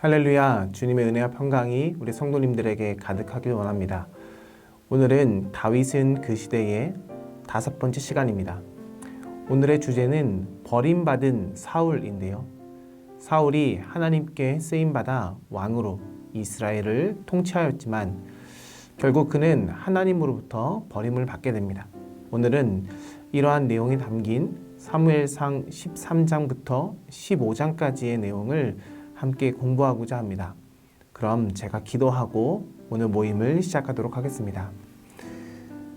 할렐루야, 주님의 은혜와 평강이 우리 성도님들에게 가득하길 원합니다. 오늘은 다윗은 그 시대의 5번째 시간입니다. 오늘의 주제는 버림받은 사울인데요. 사울이 하나님께 쓰임받아 왕으로 이스라엘을 통치하였지만 결국 그는 하나님으로부터 버림을 받게 됩니다. 오늘은 이러한 내용이 담긴 사무엘상 13장부터 15장까지의 내용을 함께 공부하고자 합니다. 그럼 제가 기도하고 오늘 모임을 시작하도록 하겠습니다.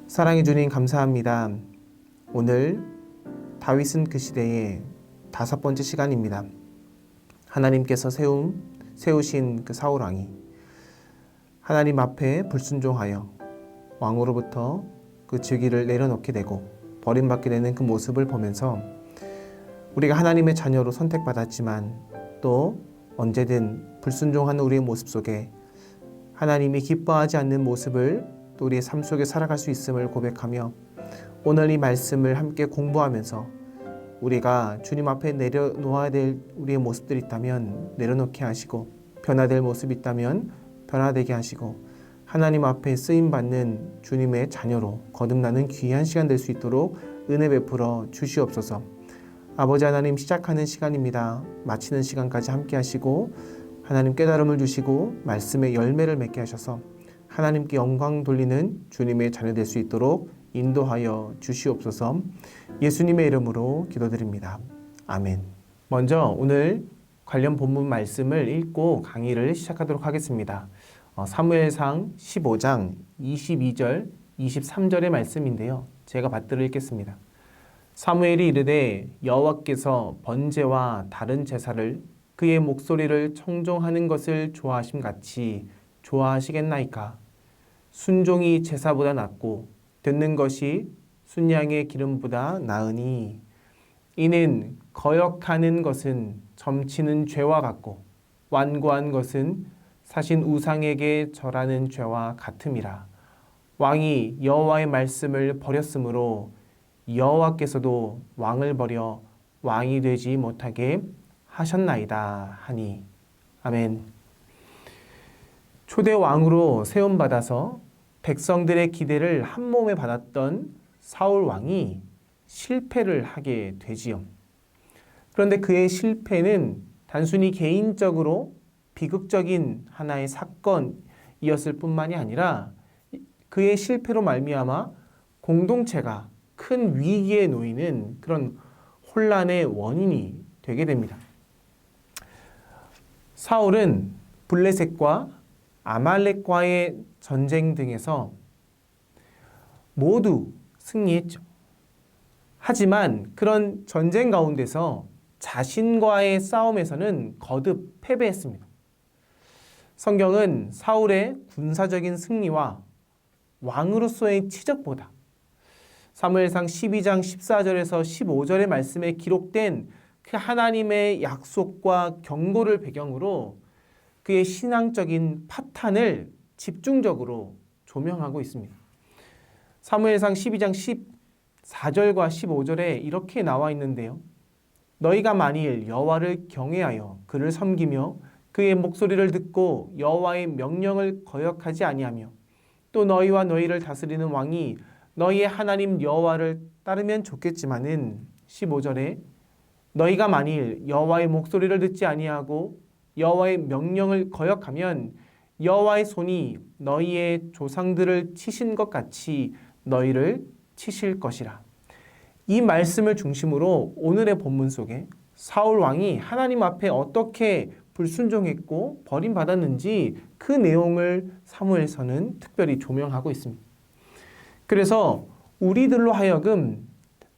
사랑해 주님 감사합니다. 오늘 다윗은 그 시대의 5번째 시간입니다. 하나님께서 세우신 그 사울 왕이 하나님 앞에 불순종하여 왕으로부터 그 직위를 내려놓게 되고 버림받게 되는 그 모습을 보면서 우리가 하나님의 자녀로 선택받았지만 또 언제든 불순종하는 우리의 모습 속에 하나님이 기뻐하지 않는 모습을 또 우리의 삶 속에 살아갈 수 있음을 고백하며 오늘 이 말씀을 함께 공부하면서 우리가 주님 앞에 내려놓아야 될 우리의 모습들이 있다면 내려놓게 하시고 변화될 모습이 있다면 변화되게 하시고 하나님 앞에 쓰임받는 주님의 자녀로 거듭나는 귀한 시간 될 수 있도록 은혜 베풀어 주시옵소서. 아버지 하나님, 시작하는 시간입니다. 마치는 시간까지 함께 하시고 하나님 깨달음을 주시고 말씀의 열매를 맺게 하셔서 하나님께 영광 돌리는 주님의 자녀 될 수 있도록 인도하여 주시옵소서. 예수님의 이름으로 기도드립니다. 아멘. 먼저 오늘 관련 본문 말씀을 읽고 강의를 시작하도록 하겠습니다. 사무엘상 15장 22절 23절의 말씀인데요. 제가 받들어 읽겠습니다. 사무엘이 이르되 여호와께서 번제와 다른 제사를 그의 목소리를 청종하는 것을 좋아하심같이 좋아하시겠나이까? 순종이 제사보다 낫고 듣는 것이 순양의 기름보다 나으니 이는 거역하는 것은 점치는 죄와 같고 완고한 것은 사신 우상에게 절하는 죄와 같음이라. 왕이 여호와의 말씀을 버렸으므로 여호와께서도 왕을 버려 왕이 되지 못하게 하셨나이다 하니. 아멘. 초대 왕으로 세움받아서 백성들의 기대를 한 몸에 받았던 사울 왕이 실패를 하게 되지요. 그런데 그의 실패는 단순히 개인적으로 비극적인 하나의 사건이었을 뿐만이 아니라 그의 실패로 말미암아 공동체가 큰 위기에 놓이는 그런 혼란의 원인이 되게 됩니다. 사울은 블레셋과 아말렉과의 전쟁 등에서 모두 승리했죠. 하지만 그런 전쟁 가운데서 자신과의 싸움에서는 거듭 패배했습니다. 성경은 사울의 군사적인 승리와 왕으로서의 치적보다 사무엘상 12장 14절에서 15절의 말씀에 기록된 그 하나님의 약속과 경고를 배경으로 그의 신앙적인 파탄을 집중적으로 조명하고 있습니다. 사무엘상 12장 14절과 15절에 이렇게 나와 있는데요. 너희가 만일 여호와를 경외하여 그를 섬기며 그의 목소리를 듣고 여호와의 명령을 거역하지 아니하며 또 너희와 너희를 다스리는 왕이 너희의 하나님 여호와를 따르면 좋겠지만은 15절에 너희가 만일 여호와의 목소리를 듣지 아니하고 여호와의 명령을 거역하면 여호와의 손이 너희의 조상들을 치신 것 같이 너희를 치실 것이라. 이 말씀을 중심으로 오늘의 본문 속에 사울 왕이 하나님 앞에 어떻게 불순종했고 버림받았는지 그 내용을 사무엘서는 특별히 조명하고 있습니다. 그래서 우리들로 하여금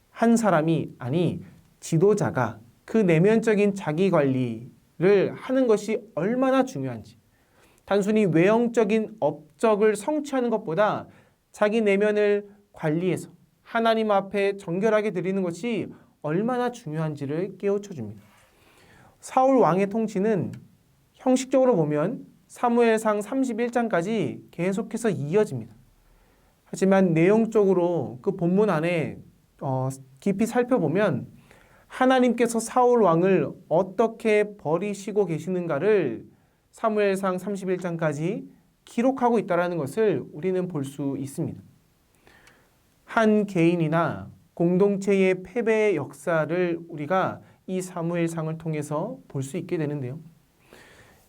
한 사람이 아니 지도자가 그 내면적인 자기관리를 하는 것이 얼마나 중요한지, 단순히 외형적인 업적을 성취하는 것보다 자기 내면을 관리해서 하나님 앞에 정결하게 드리는 것이 얼마나 중요한지를 깨우쳐 줍니다. 사울 왕의 통치는 형식적으로 보면 사무엘상 31장까지 계속해서 이어집니다. 하지만 내용적으로 그 본문 안에 깊이 살펴보면 하나님께서 사울 왕을 어떻게 버리시고 계시는가를 사무엘상 31장까지 기록하고 있다는 것을 우리는 볼 수 있습니다. 한 개인이나 공동체의 패배의 역사를 우리가 이 사무엘상을 통해서 볼 수 있게 되는데요.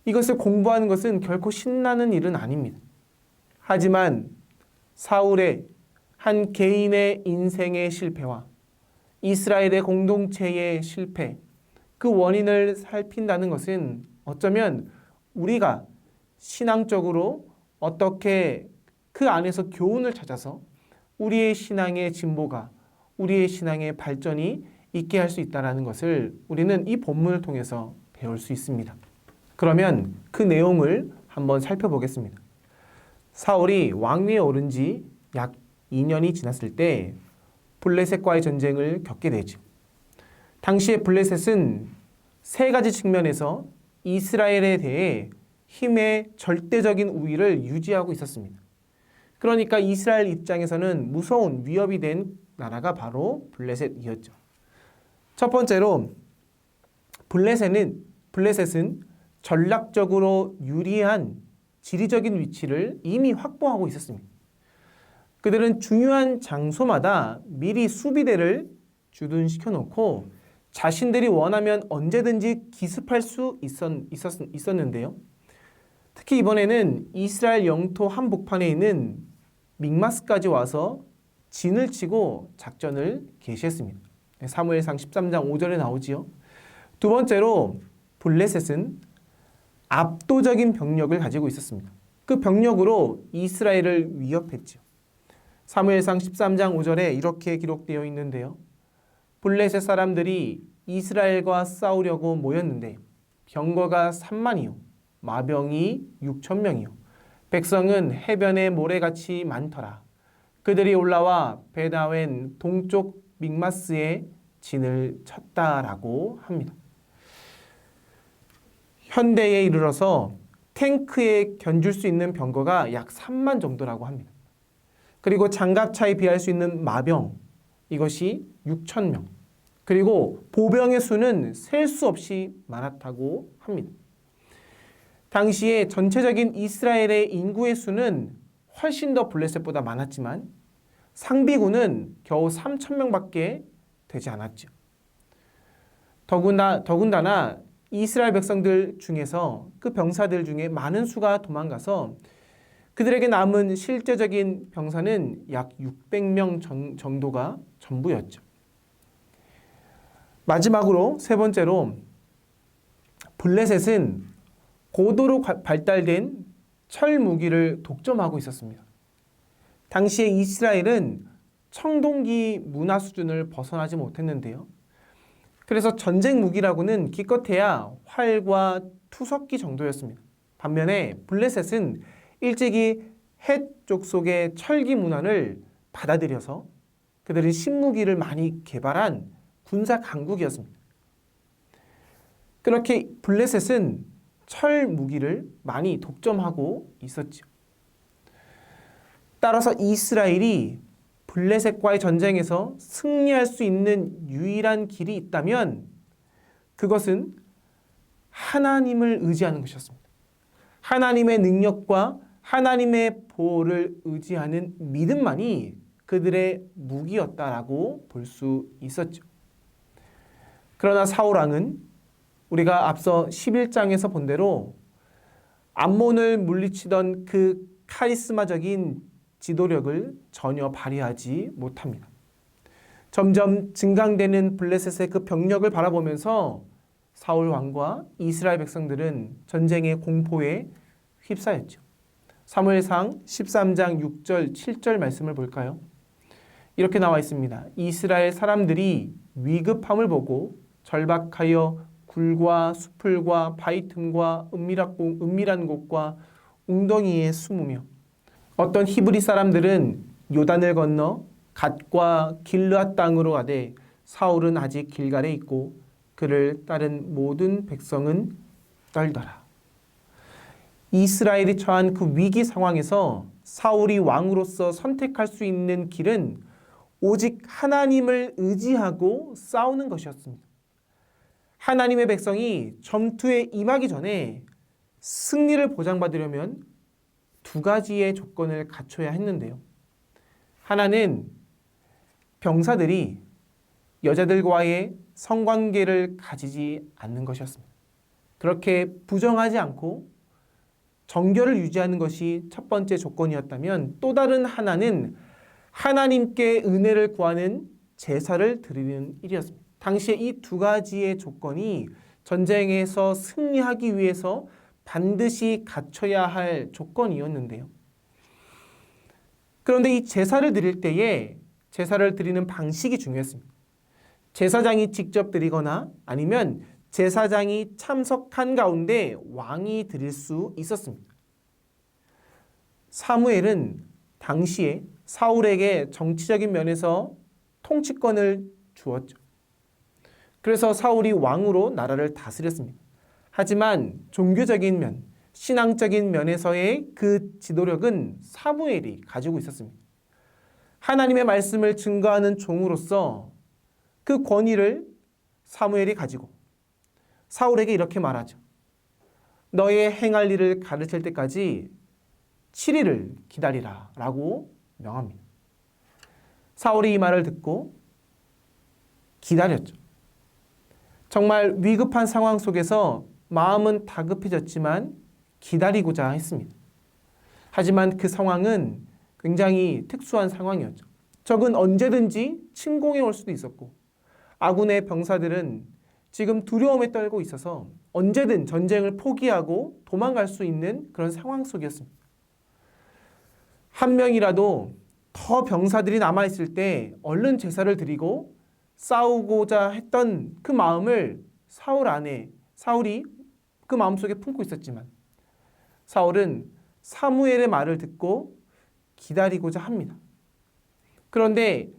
이것을 공부하는 것은 결코 신나는 일은 아닙니다. 하지만 사울의 한 개인의 인생의 실패와 이스라엘의 공동체의 실패, 그 원인을 살핀다는 것은 어쩌면 우리가 신앙적으로 어떻게 그 안에서 교훈을 찾아서 우리의 신앙의 진보가, 우리의 신앙의 발전이 있게 할 수 있다는 것을 우리는 이 본문을 통해서 배울 수 있습니다. 그러면 그 내용을 한번 살펴보겠습니다. 사울이 왕위에 오른 지 약 2년이 지났을 때 블레셋과의 전쟁을 겪게 되죠. 당시에 블레셋은 세 가지 측면에서 이스라엘에 대해 힘의 절대적인 우위를 유지하고 있었습니다. 그러니까 이스라엘 입장에서는 무서운 위협이 된 나라가 바로 블레셋이었죠. 첫 번째로 블레셋은 전략적으로 유리한 지리적인 위치를 이미 확보하고 있었습니다. 그들은 중요한 장소마다 미리 수비대를 주둔시켜 놓고 자신들이 원하면 언제든지 기습할 수 있었는데요. 특히 이번에는 이스라엘 영토 한복판에 있는 믹마스까지 와서 진을 치고 작전을 개시했습니다. 사무엘상 13장 5절에 나오지요. 두 번째로 블레셋은 압도적인 병력을 가지고 있었습니다. 그 병력으로 이스라엘을 위협했죠. 사무엘상 13장 5절에 이렇게 기록되어 있는데요. 블레셋 사람들이 이스라엘과 싸우려고 모였는데 병거가 3만이요 마병이 6천 명이요 백성은 해변의 모래같이 많더라. 그들이 올라와 베다웬 동쪽 믹마스에 진을 쳤다라고 합니다. 현대에 이르러서 탱크에 견줄 수 있는 병거가 약 3만 정도라고 합니다. 그리고 장갑차에 비할 수 있는 마병, 이것이 6천 명. 그리고 보병의 수는 셀 수 없이 많았다고 합니다. 당시에 전체적인 이스라엘의 인구의 수는 훨씬 더 블레셋보다 많았지만 상비군은 겨우 3천 명밖에 되지 않았죠. 더군다나 이스라엘 백성들 중에서 그 병사들 중에 많은 수가 도망가서 그들에게 남은 실제적인 병사는 약 600명 정도가 전부였죠. 마지막으로 세 번째로 블레셋은 고도로 발달된 철 무기를 독점하고 있었습니다. 당시에 이스라엘은 청동기 문화 수준을 벗어나지 못했는데요. 그래서 전쟁 무기라고는 기껏해야 활과 투석기 정도였습니다. 반면에 블레셋은 일찍이 헷 쪽 속의 철기 문화를 받아들여서 그들이 신무기를 많이 개발한 군사 강국이었습니다. 그렇게 블레셋은 철 무기를 많이 독점하고 있었죠. 따라서 이스라엘이 블레셋과의 전쟁에서 승리할 수 있는 유일한 길이 있다면 그것은 하나님을 의지하는 것이었습니다. 하나님의 능력과 하나님의 보호를 의지하는 믿음만이 그들의 무기였다라고 볼 수 있었죠. 그러나 사울 왕은 우리가 앞서 11장에서 본 대로 암몬을 물리치던 그 카리스마적인 지도력을 전혀 발휘하지 못합니다. 점점 증강되는 블레셋의 그 병력을 바라보면서 사울 왕과 이스라엘 백성들은 전쟁의 공포에 휩싸였죠. 사무엘상 13장 6절 7절 말씀을 볼까요? 이렇게 나와 있습니다. 이스라엘 사람들이 위급함을 보고 절박하여 굴과 수풀과 바위 틈과 은밀한 곳과 웅덩이에 숨으며 어떤 히브리 사람들은 요단을 건너 갓과 길르앗 땅으로 가되 사울은 아직 길갈에 있고 그를 따른 모든 백성은 떨더라. 이스라엘이 처한 그 위기 상황에서 사울이 왕으로서 선택할 수 있는 길은 오직 하나님을 의지하고 싸우는 것이었습니다. 하나님의 백성이 전투에 임하기 전에 승리를 보장받으려면 두 가지의 조건을 갖춰야 했는데요. 하나는 병사들이 여자들과의 성관계를 가지지 않는 것이었습니다. 그렇게 부정하지 않고 정결을 유지하는 것이 첫 번째 조건이었다면, 또 다른 하나는 하나님께 은혜를 구하는 제사를 드리는 일이었습니다. 당시에 이 두 가지의 조건이 전쟁에서 승리하기 위해서 반드시 갖춰야 할 조건이었는데요. 그런데 이 제사를 드릴 때에 제사를 드리는 방식이 중요했습니다. 제사장이 직접 드리거나 아니면 제사장이 참석한 가운데 왕이 드릴 수 있었습니다. 사무엘은 당시에 사울에게 정치적인 면에서 통치권을 주었죠. 그래서 사울이 왕으로 나라를 다스렸습니다. 하지만 종교적인 면, 신앙적인 면에서의 그 지도력은 사무엘이 가지고 있었습니다. 하나님의 말씀을 증거하는 종으로서 그 권위를 사무엘이 가지고 사울에게 이렇게 말하죠. 너의 행할 일을 가르칠 때까지 7일을 기다리라 라고 명합니다. 사울이 이 말을 듣고 기다렸죠. 정말 위급한 상황 속에서 마음은 다급해졌지만 기다리고자 했습니다. 하지만 그 상황은 굉장히 특수한 상황이었죠. 적은 언제든지 침공해 올 수도 있었고 아군의 병사들은 지금 두려움에 떨고 있어서 언제든 전쟁을 포기하고 도망갈 수 있는 그런 상황 속이었습니다. 한 명이라도 더 병사들이 남아있을 때 얼른 제사를 드리고 싸우고자 했던 그 마음을 사울이 그 마음속에 품고 있었지만 사울은 사무엘의 말을 듣고 기다리고자 합니다. 그런데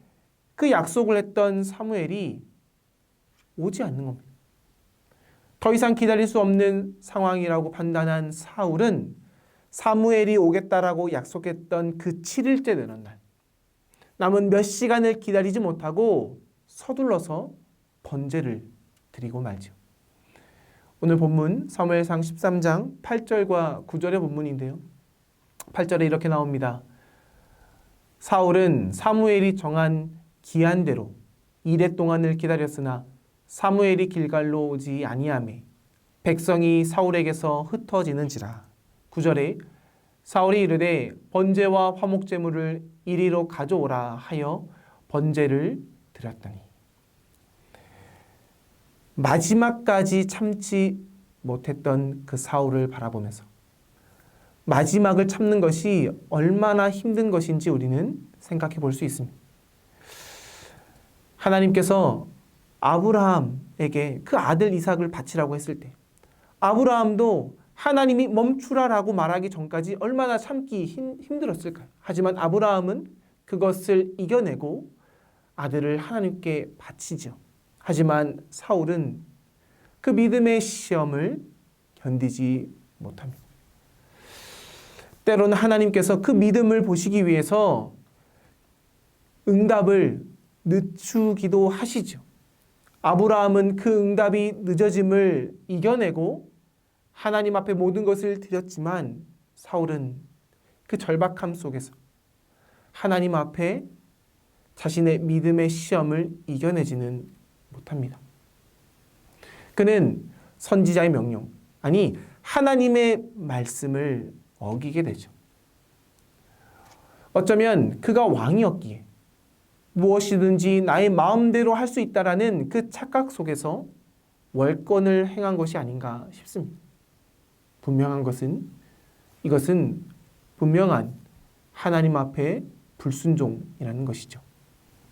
그 약속을 했던 사무엘이 오지 않는 겁니다. 더 이상 기다릴 수 없는 상황이라고 판단한 사울은 사무엘이 오겠다라고 약속했던 그 7일째 되는 날, 남은 몇 시간을 기다리지 못하고 서둘러서 번제를 드리고 말죠. 오늘 본문 사무엘상 13장 8절과 9절의 본문인데요. 8절에 이렇게 나옵니다. 사울은 사무엘이 정한 기한대로 이레 동안을 기다렸으나 사무엘이 길갈로 오지 아니하매 백성이 사울에게서 흩어지는지라. 9절에 사울이 이르되 번제와 화목제물을 이리로 가져오라 하여 번제를 드렸더니. 마지막까지 참지 못했던 그 사울을 바라보면서 마지막을 참는 것이 얼마나 힘든 것인지 우리는 생각해 볼 수 있습니다. 하나님께서 아브라함에게 그 아들 이삭을 바치라고 했을 때 아브라함도 하나님이 멈추라라고 말하기 전까지 얼마나 참기 힘들었을까요? 하지만 아브라함은 그것을 이겨내고 아들을 하나님께 바치죠. 하지만 사울은 그 믿음의 시험을 견디지 못합니다. 때로는 하나님께서 그 믿음을 보시기 위해서 응답을 늦추기도 하시죠. 아브라함은 그 응답이 늦어짐을 이겨내고 하나님 앞에 모든 것을 드렸지만 사울은 그 절박함 속에서 하나님 앞에 자신의 믿음의 시험을 이겨내지는 못합니다. 그는 선지자의 명령, 아니 하나님의 말씀을 어기게 되죠. 어쩌면 그가 왕이었기에 무엇이든지 나의 마음대로 할 수 있다라는 그 착각 속에서 월권을 행한 것이 아닌가 싶습니다. 분명한 것은 이것은 분명한 하나님 앞에 불순종이라는 것이죠.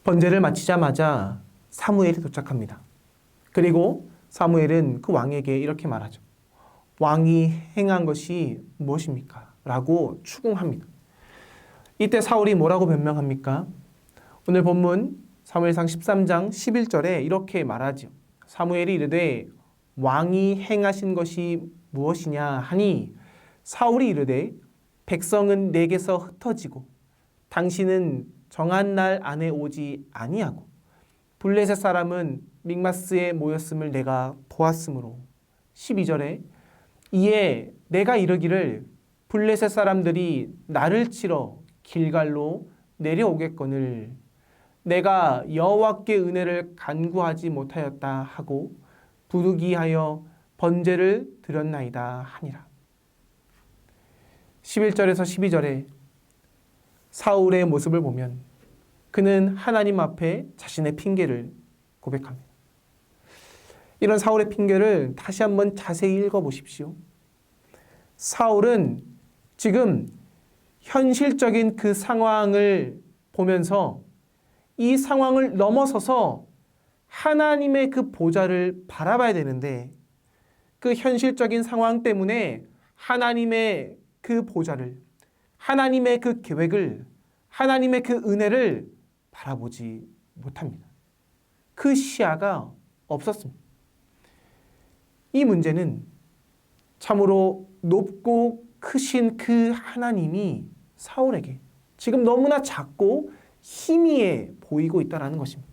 번제를 마치자마자 사무엘이 도착합니다. 그리고 사무엘은 그 왕에게 이렇게 말하죠. 왕이 행한 것이 무엇입니까? 라고 추궁합니다. 이때 사울이 뭐라고 변명합니까? 오늘 본문 사무엘상 13장 11절에 이렇게 말하죠. 사무엘이 이르되 왕이 행하신 것이 무엇이냐 하니 사울이 이르되 백성은 내게서 흩어지고 당신은 정한 날 안에 오지 아니하고 블레셋 사람은 믹마스에 모였음을 내가 보았으므로. 12절에 이에 내가 이르기를 블레셋 사람들이 나를 치러 길갈로 내려오겠거늘 내가 여호와께 은혜를 간구하지 못하였다 하고 부득이하여 번제를 드렸나이다 하니라. 11절에서 12절에 사울의 모습을 보면 그는 하나님 앞에 자신의 핑계를 고백합니다. 이런 사울의 핑계를 다시 한번 자세히 읽어보십시오. 사울은 지금 현실적인 그 상황을 보면서 이 상황을 넘어서서 하나님의 그 보좌를 바라봐야 되는데 그 현실적인 상황 때문에 하나님의 그 보좌를, 하나님의 그 계획을, 하나님의 그 은혜를 바라보지 못합니다. 그 시야가 없었습니다. 이 문제는 참으로 높고 크신 그 하나님이 사울에게 지금 너무나 작고 희미해 보이고 있다는 것입니다.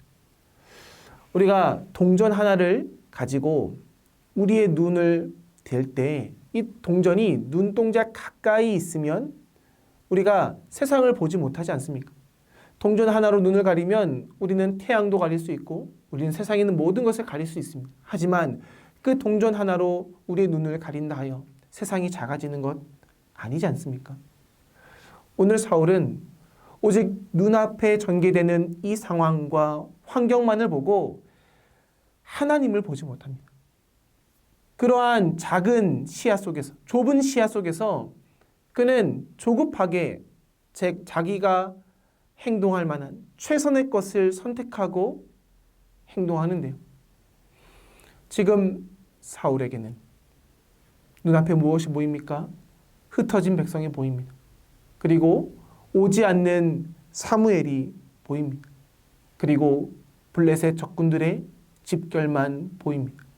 우리가 동전 하나를 가지고 우리의 눈을 댈 때 이 동전이 눈동자 가까이 있으면 우리가 세상을 보지 못하지 않습니까? 동전 하나로 눈을 가리면 우리는 태양도 가릴 수 있고 우리는 세상에 있는 모든 것을 가릴 수 있습니다. 하지만 그 동전 하나로 우리의 눈을 가린다 하여 세상이 작아지는 것 아니지 않습니까? 오늘 사울은 오직 눈앞에 전개되는 이 상황과 환경만을 보고 하나님을 보지 못합니다. 그러한 작은 시야 속에서, 좁은 시야 속에서 그는 조급하게 자기가 행동할 만한 최선의 것을 선택하고 행동하는데요. 지금 사울에게는 눈앞에 무엇이 보입니까? 흩어진 백성이 보입니다. 그리고 오지 않는 사무엘이 보입니다. 그리고 블레셋 적군들의 집결만 보입니다.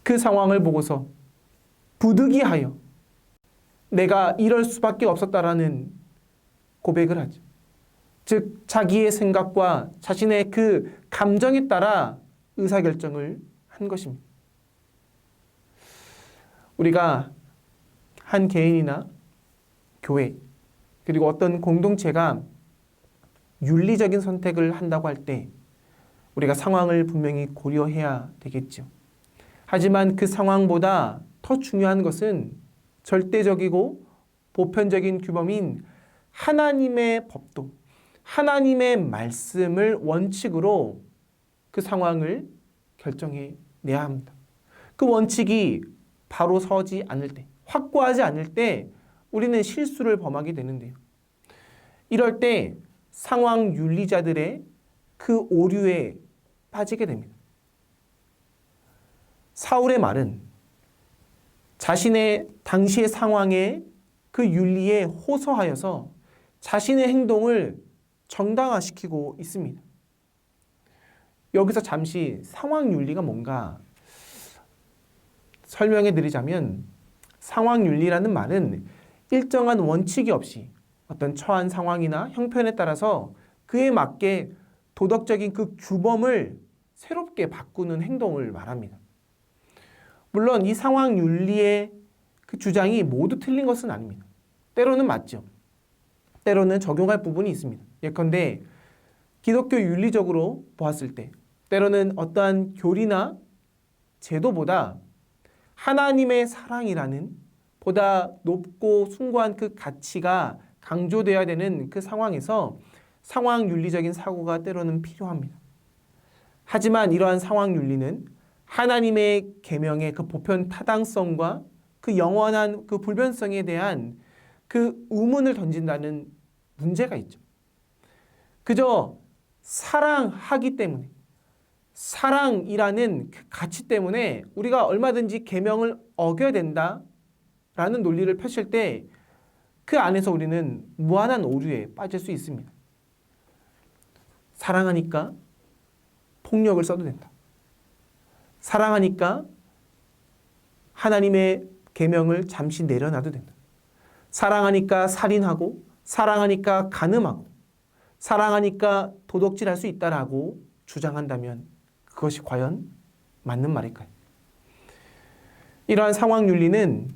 그 상황을 보고서 부득이하여 내가 이럴 수밖에 없었다라는 고백을 하죠. 즉 자기의 생각과 자신의 그 감정에 따라 의사결정을 한 것입니다. 우리가 한 개인이나 교회 그리고 어떤 공동체가 윤리적인 선택을 한다고 할 때 우리가 상황을 분명히 고려해야 되겠죠. 하지만 그 상황보다 더 중요한 것은 절대적이고 보편적인 규범인 하나님의 법도, 하나님의 말씀을 원칙으로 그 상황을 결정해 내야 합니다. 그 원칙이 바로 서지 않을 때, 확고하지 않을 때 우리는 실수를 범하게 되는데요. 이럴 때 상황 윤리자들의 그 오류에 빠지게 됩니다. 사울의 말은 자신의 당시의 상황에 그 윤리에 호소하여서 자신의 행동을 정당화시키고 있습니다. 여기서 잠시 상황 윤리가 뭔가 설명해 드리자면 상황 윤리라는 말은 일정한 원칙이 없이 어떤 처한 상황이나 형편에 따라서 그에 맞게 도덕적인 그 규범을 새롭게 바꾸는 행동을 말합니다. 물론 이 상황 윤리의 그 주장이 모두 틀린 것은 아닙니다. 때로는 맞죠. 때로는 적용할 부분이 있습니다. 예컨대 기독교 윤리적으로 보았을 때 때로는 어떠한 교리나 제도보다 하나님의 사랑이라는 보다 높고 숭고한 그 가치가 강조되어야 되는 그 상황에서 상황 윤리적인 사고가 때로는 필요합니다. 하지만 이러한 상황 윤리는 하나님의 계명의 그 보편 타당성과 그 영원한 그 불변성에 대한 그 의문을 던진다는 문제가 있죠. 그저 사랑하기 때문에, 사랑이라는 그 가치 때문에 우리가 얼마든지 계명을 어겨야 된다라는 논리를 펼칠 때 그 안에서 우리는 무한한 오류에 빠질 수 있습니다. 사랑하니까 폭력을 써도 된다. 사랑하니까 하나님의 계명을 잠시 내려놔도 된다. 사랑하니까 살인하고, 사랑하니까 간음하고, 사랑하니까 도둑질할 수 있다라고 주장한다면 그것이 과연 맞는 말일까요? 이러한 상황 윤리는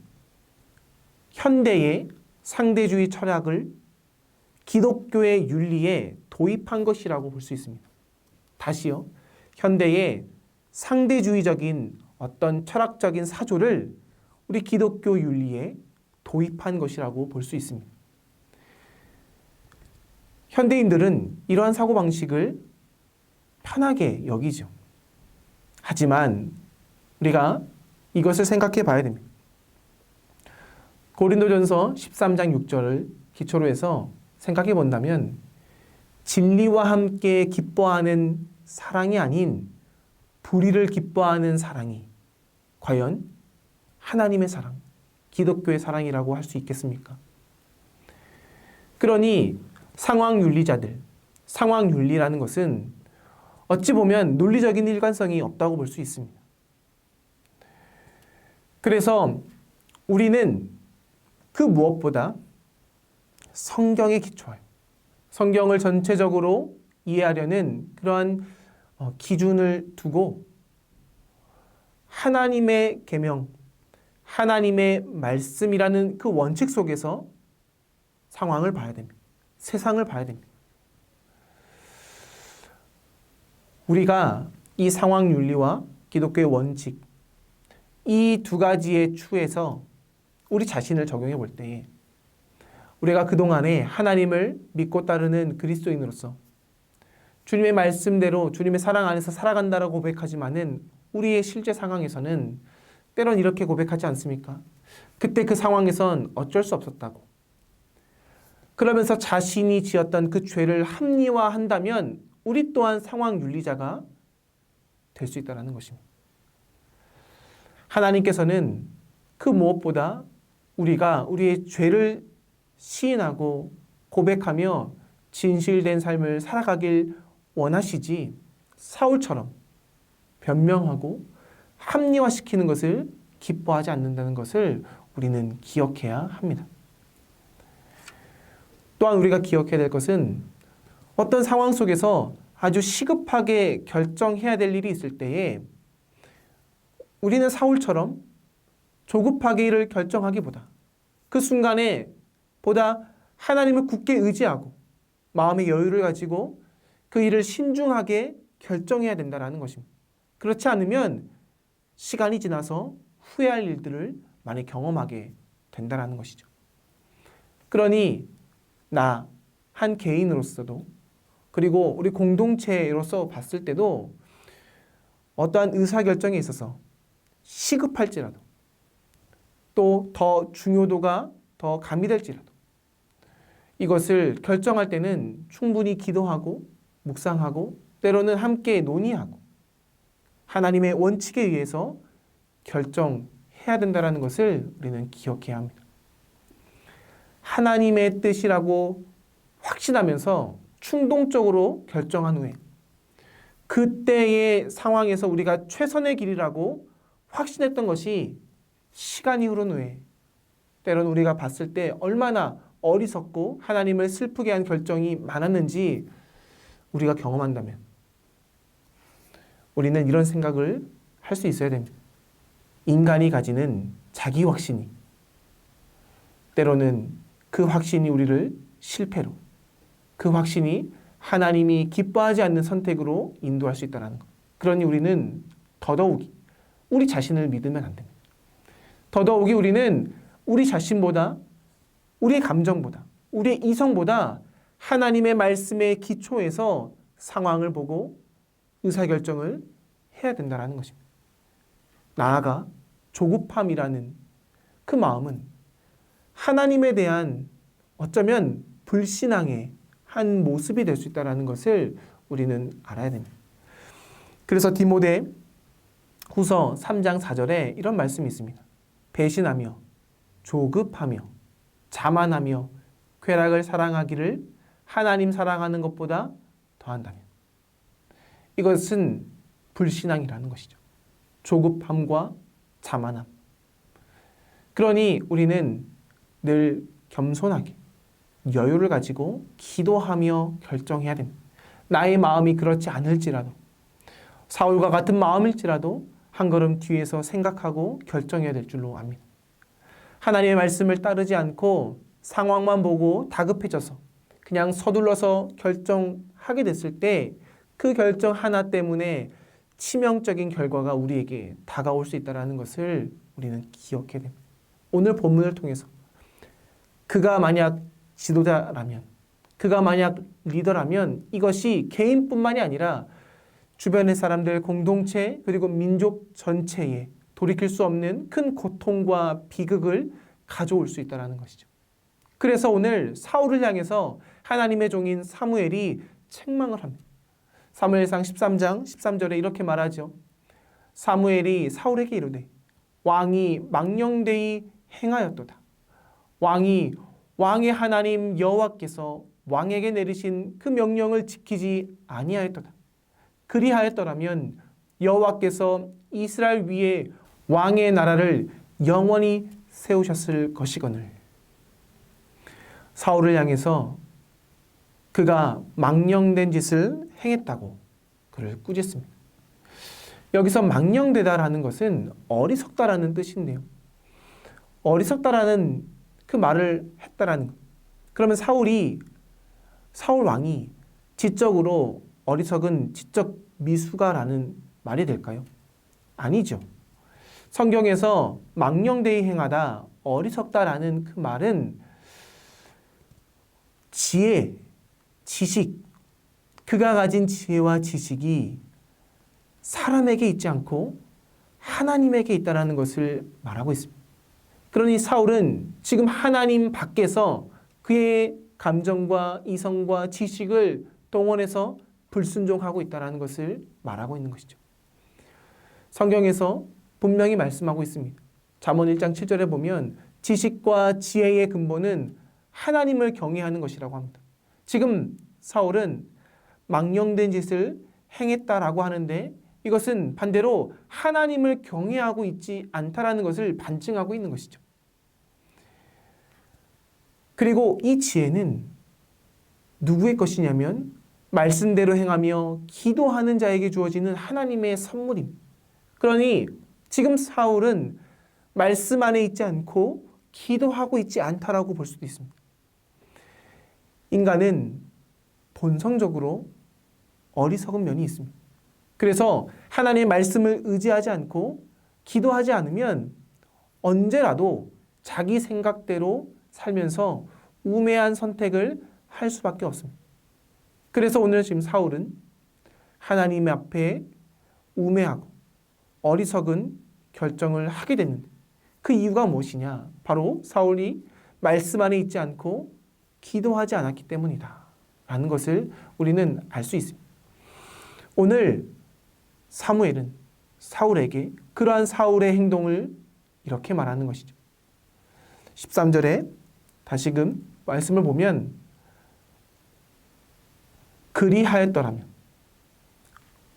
현대의 상대주의 철학을 기독교의 윤리에 도입한 것이라고 볼 수 있습니다. 다시요. 현대의 상대주의적인 어떤 철학적인 사조를 우리 기독교 윤리에 도입한 것이라고 볼 수 있습니다. 현대인들은 이러한 사고방식을 편하게 여기죠. 하지만 우리가 이것을 생각해 봐야 됩니다. 고린도전서 13장 6절을 기초로 해서 생각해 본다면 진리와 함께 기뻐하는 사랑이 아닌 불의를 기뻐하는 사랑이 과연 하나님의 사랑, 기독교의 사랑이라고 할 수 있겠습니까? 그러니 상황윤리자들, 상황윤리라는 것은 어찌 보면 논리적인 일관성이 없다고 볼 수 있습니다. 그래서 우리는 그 무엇보다 성경에 기초하여 성경을 전체적으로 이해하려는 그러한 기준을 두고 하나님의 계명, 하나님의 말씀이라는 그 원칙 속에서 상황을 봐야 됩니다. 세상을 봐야 됩니다. 우리가 이 상황윤리와 기독교의 원칙, 이 두 가지의 추에서 우리 자신을 적용해 볼 때 우리가 그동안에 하나님을 믿고 따르는 그리스도인으로서 주님의 말씀대로 주님의 사랑 안에서 살아간다라고 고백하지만은 우리의 실제 상황에서는 때론 이렇게 고백하지 않습니까? 그때 그 상황에선 어쩔 수 없었다고. 그러면서 자신이 지었던 그 죄를 합리화한다면 우리 또한 상황윤리자가 될 수 있다는 것입니다. 하나님께서는 그 무엇보다 우리가 우리의 죄를 시인하고 고백하며 진실된 삶을 살아가길 원하시지 사울처럼 변명하고 합리화시키는 것을 기뻐하지 않는다는 것을 우리는 기억해야 합니다. 또한 우리가 기억해야 될 것은 어떤 상황 속에서 아주 시급하게 결정해야 될 일이 있을 때에 우리는 사울처럼 조급하게 일을 결정하기보다 그 순간에 보다 하나님을 굳게 의지하고 마음의 여유를 가지고 그 일을 신중하게 결정해야 된다는 것입니다. 그렇지 않으면 시간이 지나서 후회할 일들을 많이 경험하게 된다는 것이죠. 그러니 나 한 개인으로서도 그리고 우리 공동체로서 봤을 때도 어떠한 의사결정에 있어서 시급할지라도 또 더 중요도가 더 가미될지라도 이것을 결정할 때는 충분히 기도하고 묵상하고 때로는 함께 논의하고 하나님의 원칙에 의해서 결정해야 된다는 것을 우리는 기억해야 합니다. 하나님의 뜻이라고 확신하면서 충동적으로 결정한 후에 그때의 상황에서 우리가 최선의 길이라고 확신했던 것이 시간이 흐른 후에 때로는 우리가 봤을 때 얼마나 어리석고 하나님을 슬프게 한 결정이 많았는지 우리가 경험한다면 우리는 이런 생각을 할 수 있어야 됩니다. 인간이 가지는 자기 확신이 때로는 그 확신이 우리를 실패로 그 확신이 하나님이 기뻐하지 않는 선택으로 인도할 수 있다는 것. 그러니 우리는 더더욱이 우리 자신을 믿으면 안 됩니다. 더더욱이 우리는 우리 자신보다 우리의 감정보다 우리의 이성보다 하나님의 말씀의 기초에서 상황을 보고 의사결정을 해야 된다는 것입니다. 나아가 조급함이라는 그 마음은 하나님에 대한 어쩌면 불신앙의 한 모습이 될 수 있다는 것을 우리는 알아야 됩니다. 그래서 디모데 후서 3장 4절에 이런 말씀이 있습니다. 배신하며 조급하며 자만하며 쾌락을 사랑하기를 하나님 사랑하는 것보다 더한다면 이것은 불신앙이라는 것이죠. 조급함과 자만함. 그러니 우리는 늘 겸손하게 여유를 가지고 기도하며 결정해야 됩니다. 나의 마음이 그렇지 않을지라도 사울과 같은 마음일지라도 한 걸음 뒤에서 생각하고 결정해야 될 줄로 압니다. 하나님의 말씀을 따르지 않고 상황만 보고 다급해져서 그냥 서둘러서 결정하게 됐을 때 그 결정 하나 때문에 치명적인 결과가 우리에게 다가올 수 있다는 것을 우리는 기억해야 됩니다. 오늘 본문을 통해서 그가 만약 지도자라면, 그가 만약 리더라면 이것이 개인뿐만이 아니라 주변의 사람들, 공동체, 그리고 민족 전체에 돌이킬 수 없는 큰 고통과 비극을 가져올 수 있다는 것이죠. 그래서 오늘 사울을 향해서 하나님의 종인 사무엘이 책망을 합니다. 사무엘상 13장 13절에 이렇게 말하죠. 사무엘이 사울에게 이르되 왕이 망령되이 행하였도다. 왕의 하나님 여호와께서 왕에게 내리신 그 명령을 지키지 아니하였도다. 그리하였더라면 여호와께서 이스라엘 위에 왕의 나라를 영원히 세우셨을 것이거늘. 사울을 향해서 그가 망령된 짓을 행했다고 그를 꾸짖습니다. 여기서 망령되다라는 것은 어리석다라는 뜻인데요. 어리석다라는 그 말을 했다라는 것. 그러면 사울 왕이 지적으로 어리석은 지적 미숙아라는 말이 될까요? 아니죠. 성경에서 망령되이 행하다, 어리석다라는 그 말은 지혜, 지식, 그가 가진 지혜와 지식이 사람에게 있지 않고 하나님에게 있다는 것을 말하고 있습니다. 그러니 사울은 지금 하나님 밖에서 그의 감정과 이성과 지식을 동원해서 불순종하고 있다는 것을 말하고 있는 것이죠. 성경에서 분명히 말씀하고 있습니다. 잠언 1장 7절에 보면 지식과 지혜의 근본은 하나님을 경외하는 것이라고 합니다. 지금 사울은 망령된 짓을 행했다라고 하는데 이것은 반대로 하나님을 경외하고 있지 않다라는 것을 반증하고 있는 것이죠. 그리고 이 지혜는 누구의 것이냐면 말씀대로 행하며 기도하는 자에게 주어지는 하나님의 선물입니다. 그러니 지금 사울은 말씀 안에 있지 않고 기도하고 있지 않다라고 볼 수도 있습니다. 인간은 본성적으로 어리석은 면이 있습니다. 그래서 하나님의 말씀을 의지하지 않고 기도하지 않으면 언제라도 자기 생각대로 살면서 우매한 선택을 할 수밖에 없습니다. 그래서 오늘 지금 사울은 하나님 앞에 우매하고 어리석은 결정을 하게 됐는데 그 이유가 무엇이냐? 바로 사울이 말씀 안에 있지 않고 기도하지 않았기 때문이다 라는 것을 우리는 알 수 있습니다. 오늘 사무엘은 사울에게 그러한 사울의 행동을 이렇게 말하는 것이죠. 13절에 다시금 말씀을 보면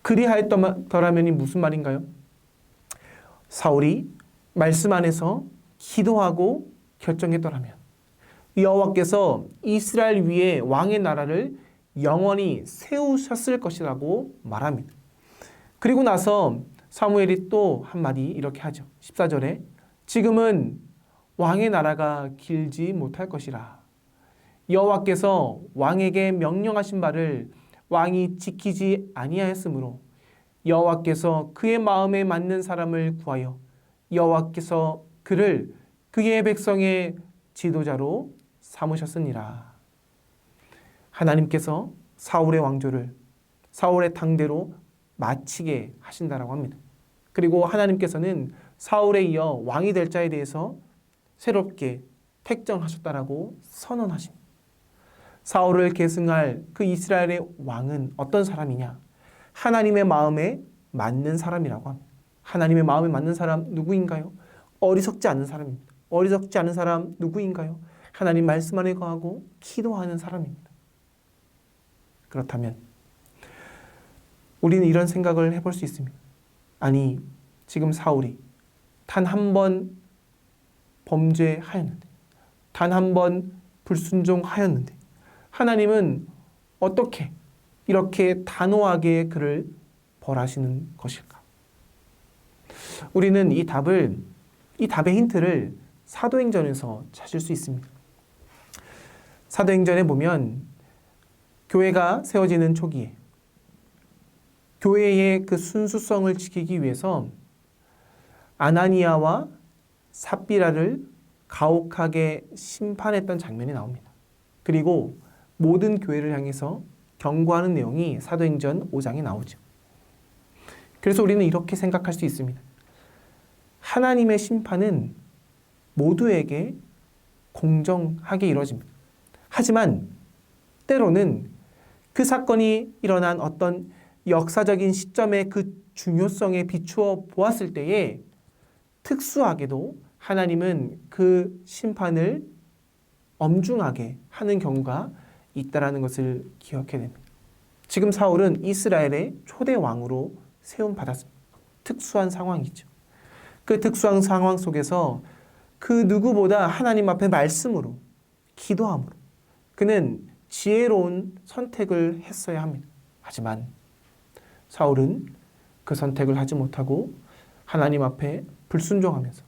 그리하였더라면이 무슨 말인가요? 사울이 말씀 안에서 기도하고 결정했더라면 여호와께서 이스라엘 위에 왕의 나라를 영원히 세우셨을 것이라고 말합니다. 그리고 나서 사무엘이 또 한마디 이렇게 하죠. 14절에 지금은 왕의 나라가 길지 못할 것이라. 여호와께서 왕에게 명령하신 바를 왕이 지키지 아니하였으므로 여호와께서 그의 마음에 맞는 사람을 구하여 여호와께서 그를 그의 백성의 지도자로 삼으셨으니라. 하나님께서 사울의 왕조를 사울의 당대로 마치게 하신다라고 합니다. 그리고 하나님께서는 사울에 이어 왕이 될 자에 대해서 새롭게 택정하셨다라고 선언하십니다. 사울을 계승할 그 이스라엘의 왕은 어떤 사람이냐? 하나님의 마음에 맞는 사람이라고 합니다. 하나님의 마음에 맞는 사람 누구인가요? 어리석지 않은 사람입니다. 어리석지 않은 사람 누구인가요? 하나님 말씀 안에 거하고 기도하는 사람입니다. 그렇다면 우리는 이런 생각을 해볼 수 있습니다. 아니, 지금 사울이 단 한 번 범죄하였는데, 단 한 번 불순종하였는데 하나님은 어떻게 이렇게 단호하게 그를 벌하시는 것일까? 우리는 이 답의 힌트를 사도행전에서 찾을 수 있습니다. 사도행전에 보면 교회가 세워지는 초기에 교회의 그 순수성을 지키기 위해서 아나니아와 삽비라를 가혹하게 심판했던 장면이 나옵니다. 그리고 모든 교회를 향해서 경고하는 내용이 사도행전 5장에 나오죠. 그래서 우리는 이렇게 생각할 수 있습니다. 하나님의 심판은 모두에게 공정하게 이루어집니다. 하지만 때로는 그 사건이 일어난 어떤 역사적인 시점의 그 중요성에 비추어 보았을 때에 특수하게도 하나님은 그 심판을 엄중하게 하는 경우가 있다라는 것을 기억해야 됩니다. 지금 사울은 이스라엘의 초대 왕으로 세움받았습니다. 특수한 상황이죠. 그 특수한 상황 속에서 그 누구보다 하나님 앞에 말씀으로, 기도함으로 그는 지혜로운 선택을 했어야 합니다. 하지만 사울은 그 선택을 하지 못하고 하나님 앞에 불순종하면서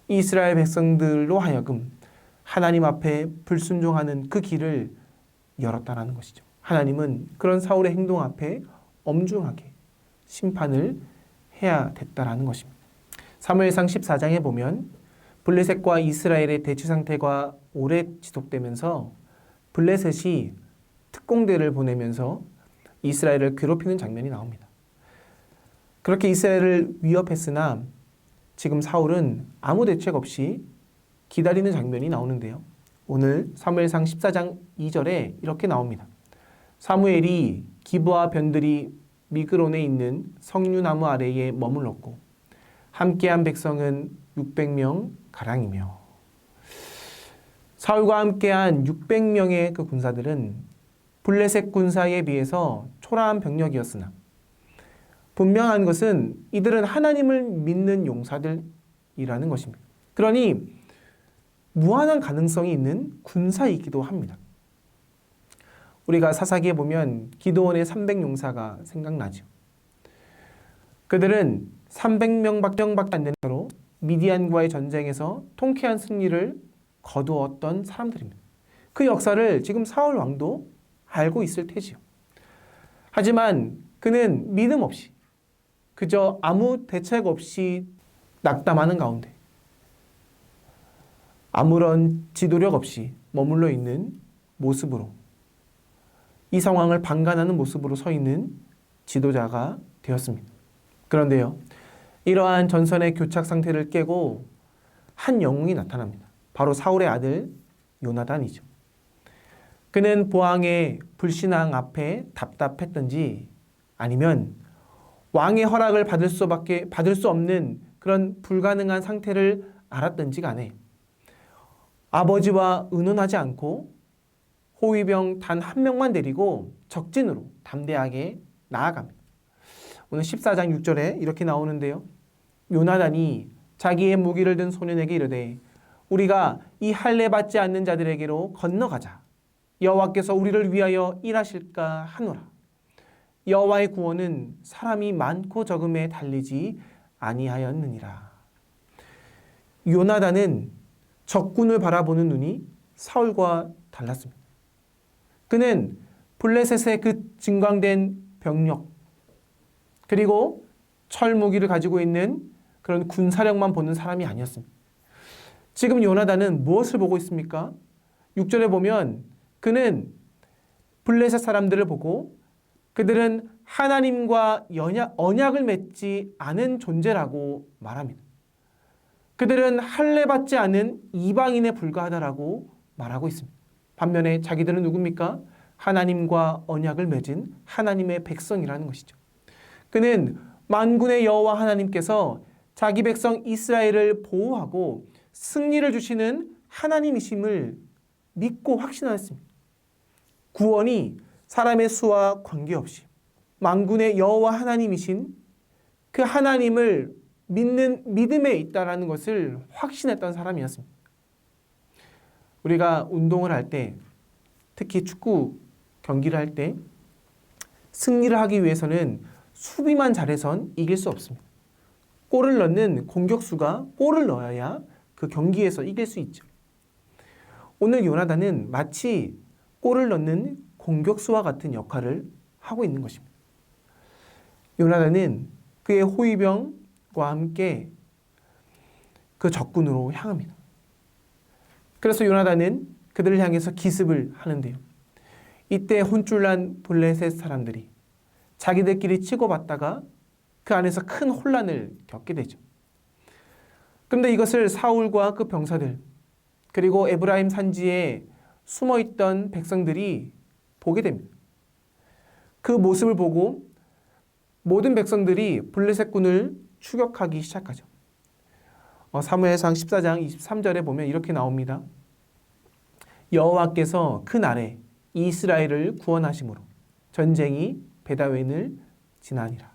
이스라엘 백성들로 하여금 하나님 앞에 불순종하는 그 길을 열었다라는 것이죠. 하나님은 그런 사울의 행동 앞에 엄중하게 심판을 해야 됐다라는 것입니다. 사무엘상 14장에 보면 블레셋과 이스라엘의 대치 상태가 오래 지속되면서 블레셋이 특공대를 보내면서 이스라엘을 괴롭히는 장면이 나옵니다. 그렇게 이스라엘을 위협했으나 지금 사울은 아무 대책 없이 기다리는 장면이 나오는데요. 오늘 사무엘상 14장 2절에 이렇게 나옵니다. 사무엘이 기브와 변들이 미그론에 있는 석류나무 아래에 머물렀고 함께한 백성은 600명 가량이며 사울과 함께한 600명의 그 군사들은 블레셋 군사에 비해서 초라한 병력이었으나 분명한 것은 이들은 하나님을 믿는 용사들이라는 것입니다. 그러니 무한한 가능성이 있는 군사이기도 합니다. 우리가 사사기에 보면 기드온의 300용사가 생각나죠. 그들은 300명밖에 안 되는 거로 미디안과의 전쟁에서 통쾌한 승리를 거두었던 사람들입니다. 그 역사를 지금 사울 왕도 알고 있을 테지요. 하지만 그는 믿음 없이 그저 아무 대책 없이 낙담하는 가운데 아무런 지도력 없이 머물러 있는 모습으로 이 상황을 방관하는 모습으로 서 있는 지도자가 되었습니다. 그런데요, 이러한 전선의 교착 상태를 깨고 한 영웅이 나타납니다. 바로 사울의 아들 요나단이죠. 그는 보왕의 불신앙 앞에 답답했던지 아니면 왕의 허락을 받을 수 없는 그런 불가능한 상태를 알았던지 간에 아버지와 의논하지 않고 호위병 단 한 명만 데리고 적진으로 담대하게 나아갑니다. 오늘 14장 6절에 이렇게 나오는데요. 요나단이 자기의 무기를 든 소년에게 이르되 우리가 이 할례 받지 않는 자들에게로 건너가자. 여호와께서 우리를 위하여 일하실까 하노라. 여호와의 구원은 사람이 많고 적음에 달리지 아니하였느니라. 요나단은 적군을 바라보는 눈이 사울과 달랐습니다. 그는 블레셋의 그 증강된 병력 그리고 철무기를 가지고 있는 그런 군사력만 보는 사람이 아니었습니다. 지금 요나단은 무엇을 보고 있습니까? 6절에 보면 그는 블레셋 사람들을 보고 그들은 하나님과 언약을 맺지 않은 존재라고 말합니다. 그들은 할례 받지 않은 이방인에 불과하다라고 말하고 있습니다. 반면에 자기들은 누굽니까? 하나님과 언약을 맺은 하나님의 백성이라는 것이죠. 그는 만군의 여호와 하나님께서 자기 백성 이스라엘을 보호하고 승리를 주시는 하나님이심을 믿고 확신하였습니다. 구원이 사람의 수와 관계없이 만군의 여호와 하나님이신 그 하나님을 믿는 믿음에 있다라는 것을 확신했던 사람이었습니다. 우리가 운동을 할 때, 특히 축구 경기를 할 때 승리를 하기 위해서는 수비만 잘해선 이길 수 없습니다. 골을 넣는 공격수가 골을 넣어야 그 그 경기에서 이길 수 있죠. 오늘 요나단은 마치 골을 넣는 공격수와 같은 역할을 하고 있는 것입니다. 요나단은 그의 호위병과 함께 그 적군으로 향합니다. 그래서 요나단은 그들을 향해서 기습을 하는데요. 이때 혼쭐난 블레셋 사람들이 자기들끼리 치고받다가 그 안에서 큰 혼란을 겪게 되죠. 그런데 이것을 사울과 그 병사들 그리고 에브라임 산지에 숨어있던 백성들이 보게 됩니다. 그 모습을 보고 모든 백성들이 블레셋군을 추격하기 시작하죠. 사무엘상 14장 23절에 보면 이렇게 나옵니다. 여호와께서 그 날에 이스라엘을 구원하심으로 전쟁이 베다웬을 지나니라.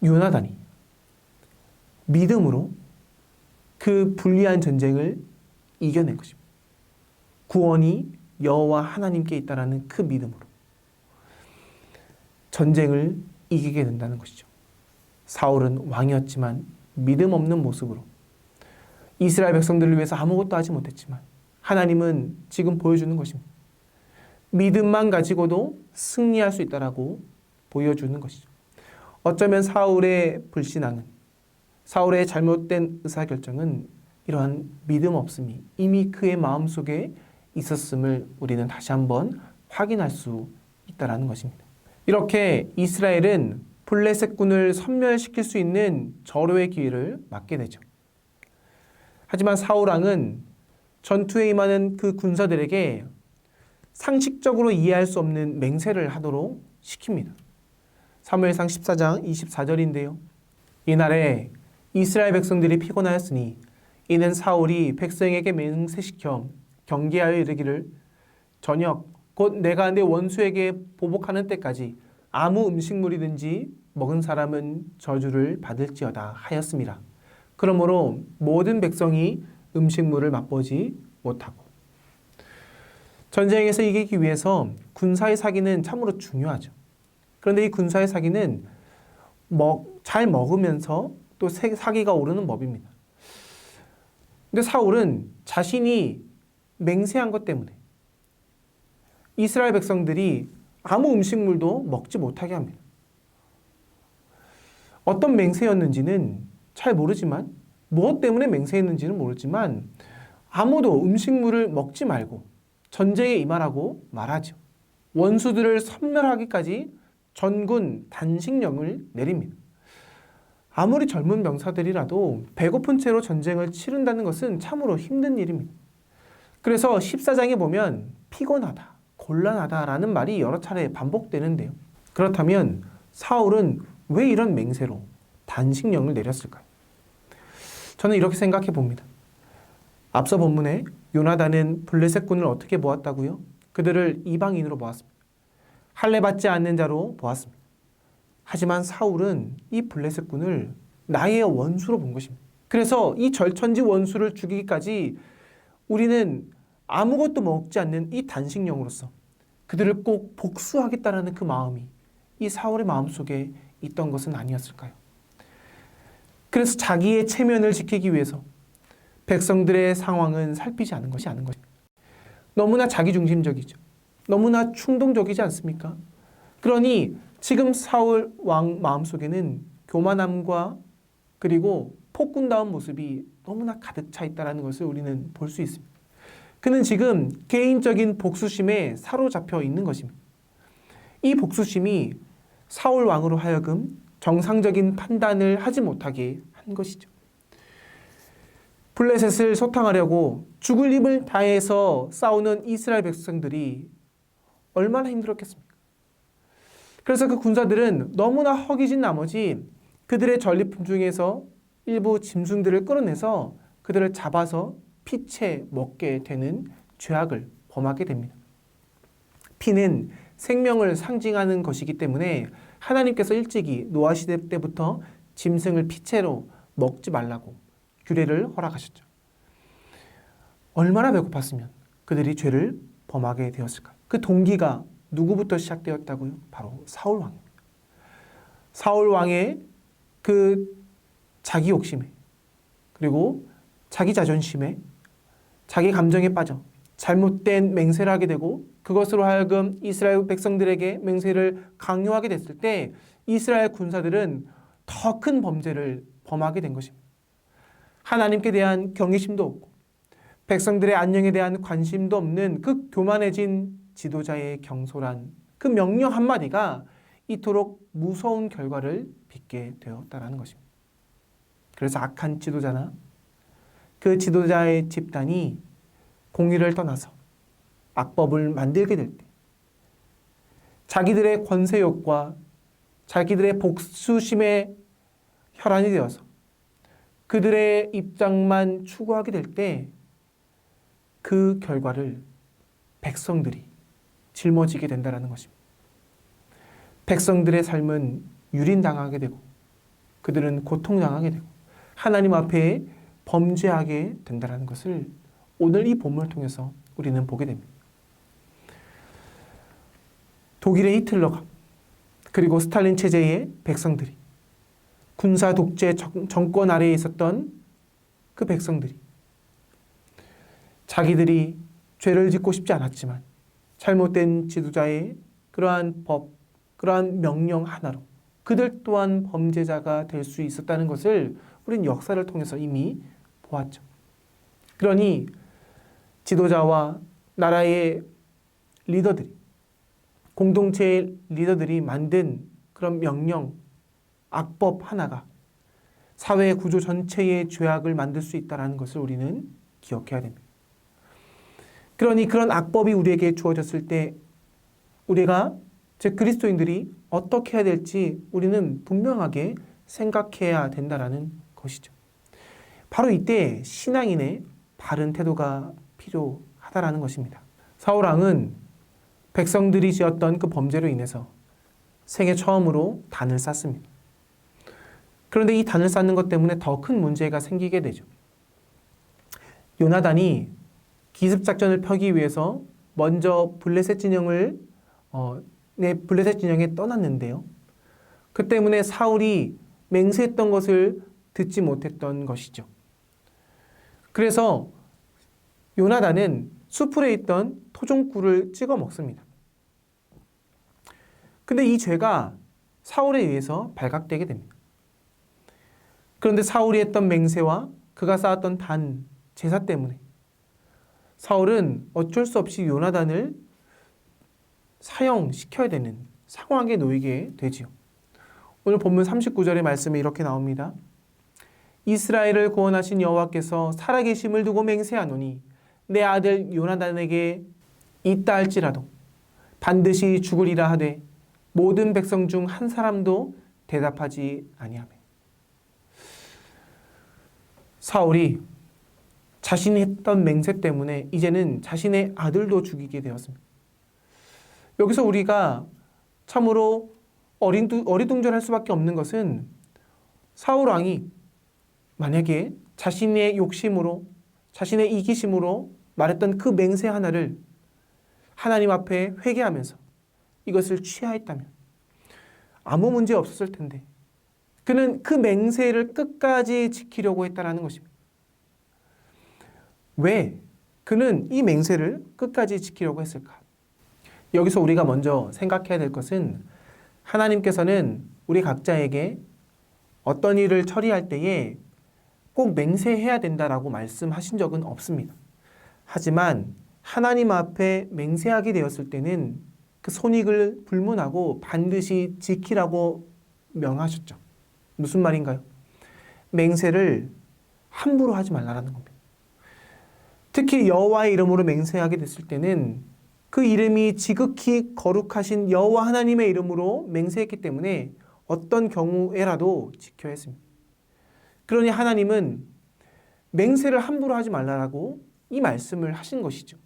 요나단이 믿음으로 그 불리한 전쟁을 이겨낸 것입니다. 구원이 여호와 하나님께 있다라는 그 믿음으로 전쟁을 이기게 된다는 것이죠. 사울은 왕이었지만 믿음 없는 모습으로 이스라엘 백성들을 위해서 아무것도 하지 못했지만 하나님은 지금 보여주는 것입니다. 믿음만 가지고도 승리할 수 있다라고 보여주는 것이죠. 어쩌면 사울의 불신앙은, 사울의 잘못된 의사결정은 이러한 믿음 없음이 이미 그의 마음속에 있었음을 우리는 다시 한번 확인할 수 있다는 것입니다. 이렇게 이스라엘은 블레셋군을 섬멸시킬 수 있는 절호의 기회를 맞게 되죠. 하지만 사울 왕은 전투에 임하는 그 군사들에게 상식적으로 이해할 수 없는 맹세를 하도록 시킵니다. 사무엘상 14장 24절인데요. 이날에 이스라엘 백성들이 피곤하였으니 이는 사울이 백성에게 맹세시켜 경계하여 이르기를 저녁 곧 내가 내 원수에게 보복하는 때까지 아무 음식물이든지 먹은 사람은 저주를 받을지어다 하였습니다. 그러므로 모든 백성이 음식물을 맛보지 못하고. 전쟁에서 이기기 위해서 군사의 사기는 참으로 중요하죠. 그런데 이 군사의 사기는 잘 먹으면서 또 사기가 오르는 법입니다. 근데 사울은 자신이 맹세한 것 때문에 이스라엘 백성들이 아무 음식물도 먹지 못하게 합니다. 어떤 맹세였는지는 잘 모르지만, 무엇 때문에 맹세했는지는 모르지만 아무도 음식물을 먹지 말고 전쟁에 임하라고 말하죠. 원수들을 섬멸하기까지 전군 단식령을 내립니다. 아무리 젊은 병사들이라도 배고픈 채로 전쟁을 치른다는 것은 참으로 힘든 일입니다. 그래서 14장에 보면 피곤하다, 곤란하다라는 말이 여러 차례 반복되는데요. 그렇다면 사울은 왜 이런 맹세로 단식령을 내렸을까요? 저는 이렇게 생각해 봅니다. 앞서 본문에 요나단은 블레셋군을 어떻게 보았다고요? 그들을 이방인으로 보았습니다. 할례받지 않는 자로 보았습니다. 하지만 사울은 이 블레셋군을 나의 원수로 본 것입니다. 그래서 이 절천지 원수를 죽이기까지 우리는 아무것도 먹지 않는 이 단식령으로서 그들을 꼭 복수하겠다라는 그 마음이 이 사울의 마음속에 있던 것은 아니었을까요? 그래서 자기의 체면을 지키기 위해서 백성들의 상황은 살피지 않은 것입니다. 너무나 자기중심적이죠. 너무나 충동적이지 않습니까? 그러니 지금 사울 왕 마음속에는 교만함과 그리고 폭군다운 모습이 너무나 가득 차 있다는 것을 우리는 볼 수 있습니다. 그는 지금 개인적인 복수심에 사로잡혀 있는 것입니다. 이 복수심이 사울 왕으로 하여금 정상적인 판단을 하지 못하게 한 것이죠. 블레셋을 소탕하려고 죽을 힘을 다해서 싸우는 이스라엘 백성들이 얼마나 힘들었겠습니까? 그래서 그 군사들은 너무나 허기진 나머지 그들의 전리품 중에서 일부 짐승들을 끌어내서 그들을 잡아서 피채 먹게 되는 죄악을 범하게 됩니다. 피는 생명을 상징하는 것이기 때문에 하나님께서 일찍이 노아 시대 때부터 짐승을 피채로 먹지 말라고 규례를 허락하셨죠. 얼마나 배고팠으면 그들이 죄를 범하게 되었을까? 그 동기가 누구부터 시작되었다고요? 바로 사울 왕입니다. 사울 왕의 그 자기 욕심에, 그리고 자기 자존심에, 자기 감정에 빠져 잘못된 맹세를 하게 되고, 그것으로 하여금 이스라엘 백성들에게 맹세를 강요하게 됐을 때 이스라엘 군사들은 더 큰 범죄를 범하게 된 것입니다. 하나님께 대한 경외심도 없고 백성들의 안녕에 대한 관심도 없는 그 교만해진 지도자의 경솔한 그 명령 한마디가 이토록 무서운 결과를 빚게 되었다는 것입니다. 그래서 악한 지도자나 그 지도자의 집단이 공의를 떠나서 악법을 만들게 될 때, 자기들의 권세욕과 자기들의 복수심에 혈안이 되어서 그들의 입장만 추구하게 될 때 그 결과를 백성들이 짊어지게 된다는 것입니다. 백성들의 삶은 유린당하게 되고 그들은 고통당하게 되고 하나님 앞에 범죄하게 된다는 것을 오늘 이 본문을 통해서 우리는 보게 됩니다. 독일의 히틀러가 그리고 스탈린 체제의 백성들이, 군사 독재 정권 아래에 있었던 그 백성들이 자기들이 죄를 짓고 싶지 않았지만 잘못된 지도자의 그러한 법, 그러한 명령 하나로 그들 또한 범죄자가 될 수 있었다는 것을 우리는 역사를 통해서 이미 보았죠. 그러니 지도자와 나라의 리더들이, 공동체의 리더들이 만든 그런 명령, 악법 하나가 사회 구조 전체의 죄악을 만들 수 있다는 것을 우리는 기억해야 됩니다. 그러니 그런 악법이 우리에게 주어졌을 때 우리가, 즉 그리스도인들이 어떻게 해야 될지 우리는 분명하게 생각해야 된다는 것이죠. 바로 이때 신앙인의 바른 태도가 필요하다는 것입니다. 사울 왕은 백성들이 지었던 그 범죄로 인해서 생애 처음으로 단을 쌓습니다. 그런데 이 단을 쌓는 것 때문에 더 큰 문제가 생기게 되죠. 요나단이 기습작전을 펴기 위해서 먼저 블레셋 진영에 떠났는데요. 그 때문에 사울이 맹세했던 것을 듣지 못했던 것이죠. 그래서 요나단은 수풀에 있던 토종꿀을 찍어 먹습니다. 근데 이 죄가 사울에 의해서 발각되게 됩니다. 그런데 사울이 했던 맹세와 그가 쌓았던 단, 제사 때문에 사울은 어쩔 수 없이 요나단을 사형시켜야 되는 상황에 놓이게 되지요. 오늘 본문 39절의 말씀이 이렇게 나옵니다. 이스라엘을 구원하신 여호와께서 살아계심을 두고 맹세하노니 내 아들 요나단에게 있다 할지라도 반드시 죽으리라 하되 모든 백성 중 한 사람도 대답하지 아니하매. 사울이 자신이 했던 맹세 때문에 이제는 자신의 아들도 죽이게 되었습니다. 여기서 우리가 참으로 어리둥절할 수밖에 없는 것은 사울 왕이 만약에 자신의 욕심으로, 자신의 이기심으로 말했던 그 맹세 하나를 하나님 앞에 회개하면서 이것을 취하했다면 아무 문제 없었을 텐데 그는 그 맹세를 끝까지 지키려고 했다는 것입니다. 왜 그는 이 맹세를 끝까지 지키려고 했을까? 여기서 우리가 먼저 생각해야 될 것은 하나님께서는 우리 각자에게 어떤 일을 처리할 때에 꼭 맹세해야 된다라고 말씀하신 적은 없습니다. 하지만 하나님 앞에 맹세하게 되었을 때는 그 손익을 불문하고 반드시 지키라고 명하셨죠. 무슨 말인가요? 맹세를 함부로 하지 말라는 겁니다. 특히 여호와의 이름으로 맹세하게 됐을 때는 그 이름이 지극히 거룩하신 여호와 하나님의 이름으로 맹세했기 때문에 어떤 경우에라도 지켜야 했습니다. 그러니 하나님은 맹세를 함부로 하지 말라고 이 말씀을 하신 것이죠.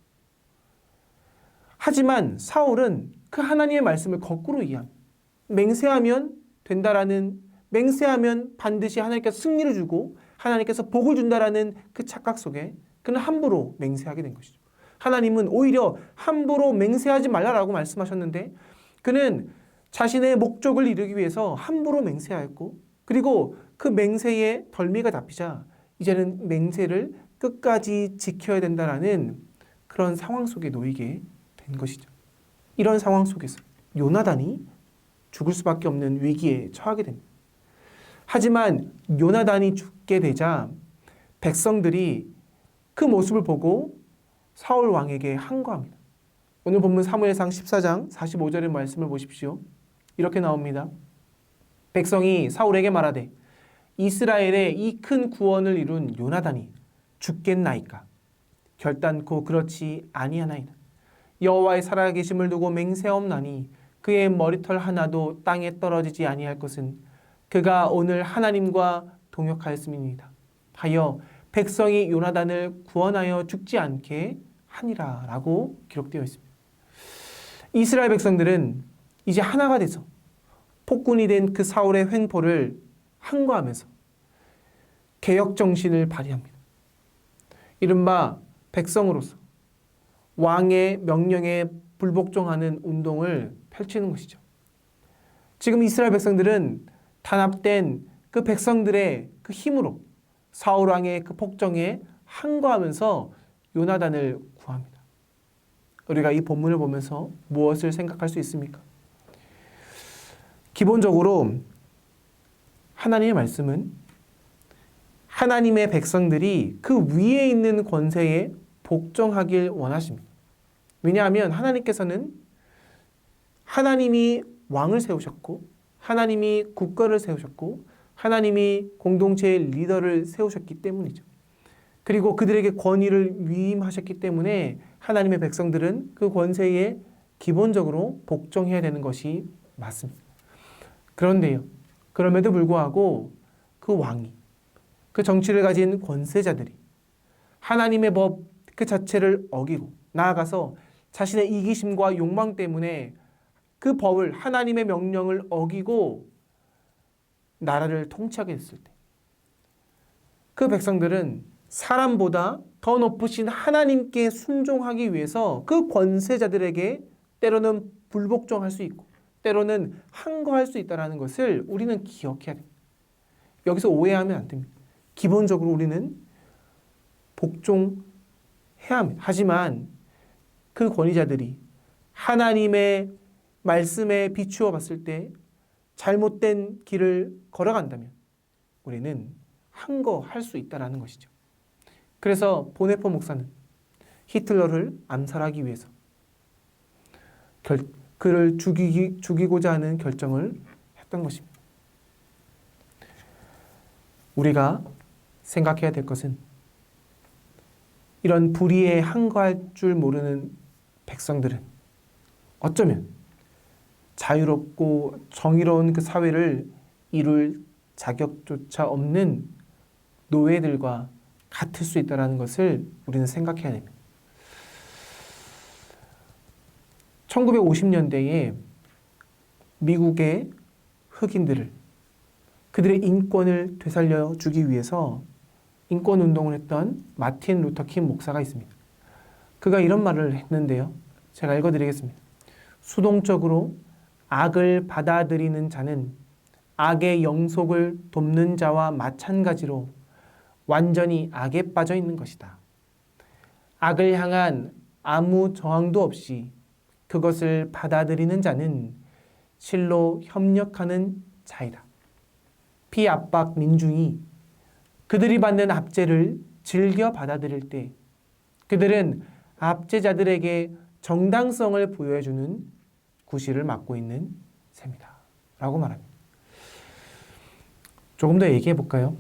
하지만 사울은 그 하나님의 말씀을 거꾸로 이해합니다. 맹세하면 된다라는, 맹세하면 반드시 하나님께서 승리를 주고 하나님께서 복을 준다라는 그 착각 속에 그는 함부로 맹세하게 된 것이죠. 하나님은 오히려 함부로 맹세하지 말라라고 말씀하셨는데 그는 자신의 목적을 이루기 위해서 함부로 맹세하였고, 그리고 그 맹세에 덜미가 잡히자 이제는 맹세를 끝까지 지켜야 된다라는 그런 상황 속에 놓이게 된 것이죠. 이런 상황 속에서 요나단이 죽을 수밖에 없는 위기에 처하게 됩니다. 하지만 요나단이 죽게 되자 백성들이 그 모습을 보고 사울 왕에게 항거합니다. 오늘 본문 사무엘상 14장 45절의 말씀을 보십시오. 이렇게 나옵니다. 백성이 사울에게 말하되 이스라엘의 이 큰 구원을 이룬 요나단이 죽겠나이까? 결단코 그렇지 아니하나이다. 여호와의 살아계심을 두고 맹세하옵나니 그의 머리털 하나도 땅에 떨어지지 아니할 것은 그가 오늘 하나님과 동역하였음이니이다. 하여 백성이 요나단을 구원하여 죽지 않게 하니라 라고 기록되어 있습니다. 이스라엘 백성들은 이제 하나가 돼서 폭군이 된 그 사울의 횡포를 항거하면서 개혁정신을 발휘합니다. 이른바 백성으로서 왕의 명령에 불복종하는 운동을 펼치는 것이죠. 지금 이스라엘 백성들은 단합된 그 백성들의 그 힘으로 사울 왕의 그 폭정에 항거하면서 요나단을 구합니다. 우리가 이 본문을 보면서 무엇을 생각할 수 있습니까? 기본적으로 하나님의 말씀은 하나님의 백성들이 그 위에 있는 권세에 복종하길 원하십니다. 왜냐하면 하나님께서는 하나님이 왕을 세우셨고 하나님이 국가를 세우셨고 하나님이 공동체의 리더를 세우셨기 때문이죠. 그리고 그들에게 권위를 위임하셨기 때문에 하나님의 백성들은 그 권세에 기본적으로 복종해야 되는 것이 맞습니다. 그런데요, 그럼에도 불구하고 그 왕이, 그 정치를 가진 권세자들이 하나님의 법 그 자체를 어기고 나아가서 자신의 이기심과 욕망 때문에 그 법을, 하나님의 명령을 어기고 나라를 통치하게 됐을 때 그 백성들은 사람보다 더 높으신 하나님께 순종하기 위해서 그 권세자들에게 때로는 불복종할 수 있고 때로는 항거할 수 있다는 것을 우리는 기억해야 됩니다. 여기서 오해하면 안 됩니다. 기본적으로 우리는 복종해야 합니다. 하지만 그 권위자들이 하나님의 말씀에 비추어 봤을 때 잘못된 길을 걸어간다면 우리는 항거할 수 있다는 것이죠. 그래서 보네포 목사는 히틀러를 암살하기 위해서 그를 죽이고자 하는 결정을 했던 것입니다. 우리가 생각해야 될 것은 이런 불의에 항거할 줄 모르는 백성들은 어쩌면 자유롭고 정의로운 그 사회를 이룰 자격조차 없는 노예들과 같을 수 있다는 것을 우리는 생각해야 됩니다. 1950년대에 미국의 흑인들을 그들의 인권을 되살려 주기 위해서 인권운동을 했던 마틴 루터 킹 목사가 있습니다. 그가 이런 말을 했는데요. 제가 읽어드리겠습니다. 수동적으로 악을 받아들이는 자는 악의 영속을 돕는 자와 마찬가지로 완전히 악에 빠져 있는 것이다. 악을 향한 아무 저항도 없이 그것을 받아들이는 자는 실로 협력하는 자이다. 피압박 민중이 그들이 받는 압제를 즐겨 받아들일 때 그들은 압제자들에게 정당성을 부여해주는 구실을 맡고 있는 셈이다. 라고 말합니다. 조금 더 얘기해 볼까요?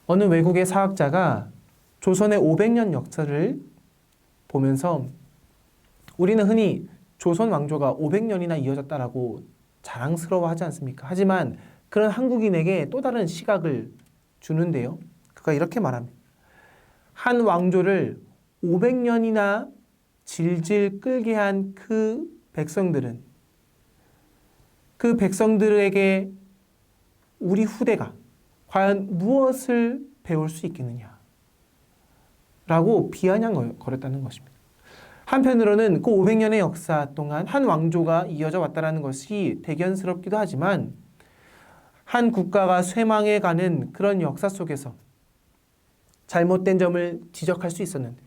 어느 외국의 사학자가 조선의 500년 역사를 보면서 우리는 흔히 조선 왕조가 500년이나 이어졌다라고 자랑스러워하지 않습니까? 하지만 그런 한국인에게 또 다른 시각을 주는데요. 그가 이렇게 말합니다. 한 왕조를 500년이나 질질 끌게 한 그 백성들은 그 백성들에게 우리 후대가 과연 무엇을 배울 수 있겠느냐 라고 비아냥거렸다는 것입니다. 한편으로는 그 500년의 역사 동안 한 왕조가 이어져 왔다는 것이 대견스럽기도 하지만 한 국가가 쇠망해 가는 그런 역사 속에서 잘못된 점을 지적할 수 있었는데,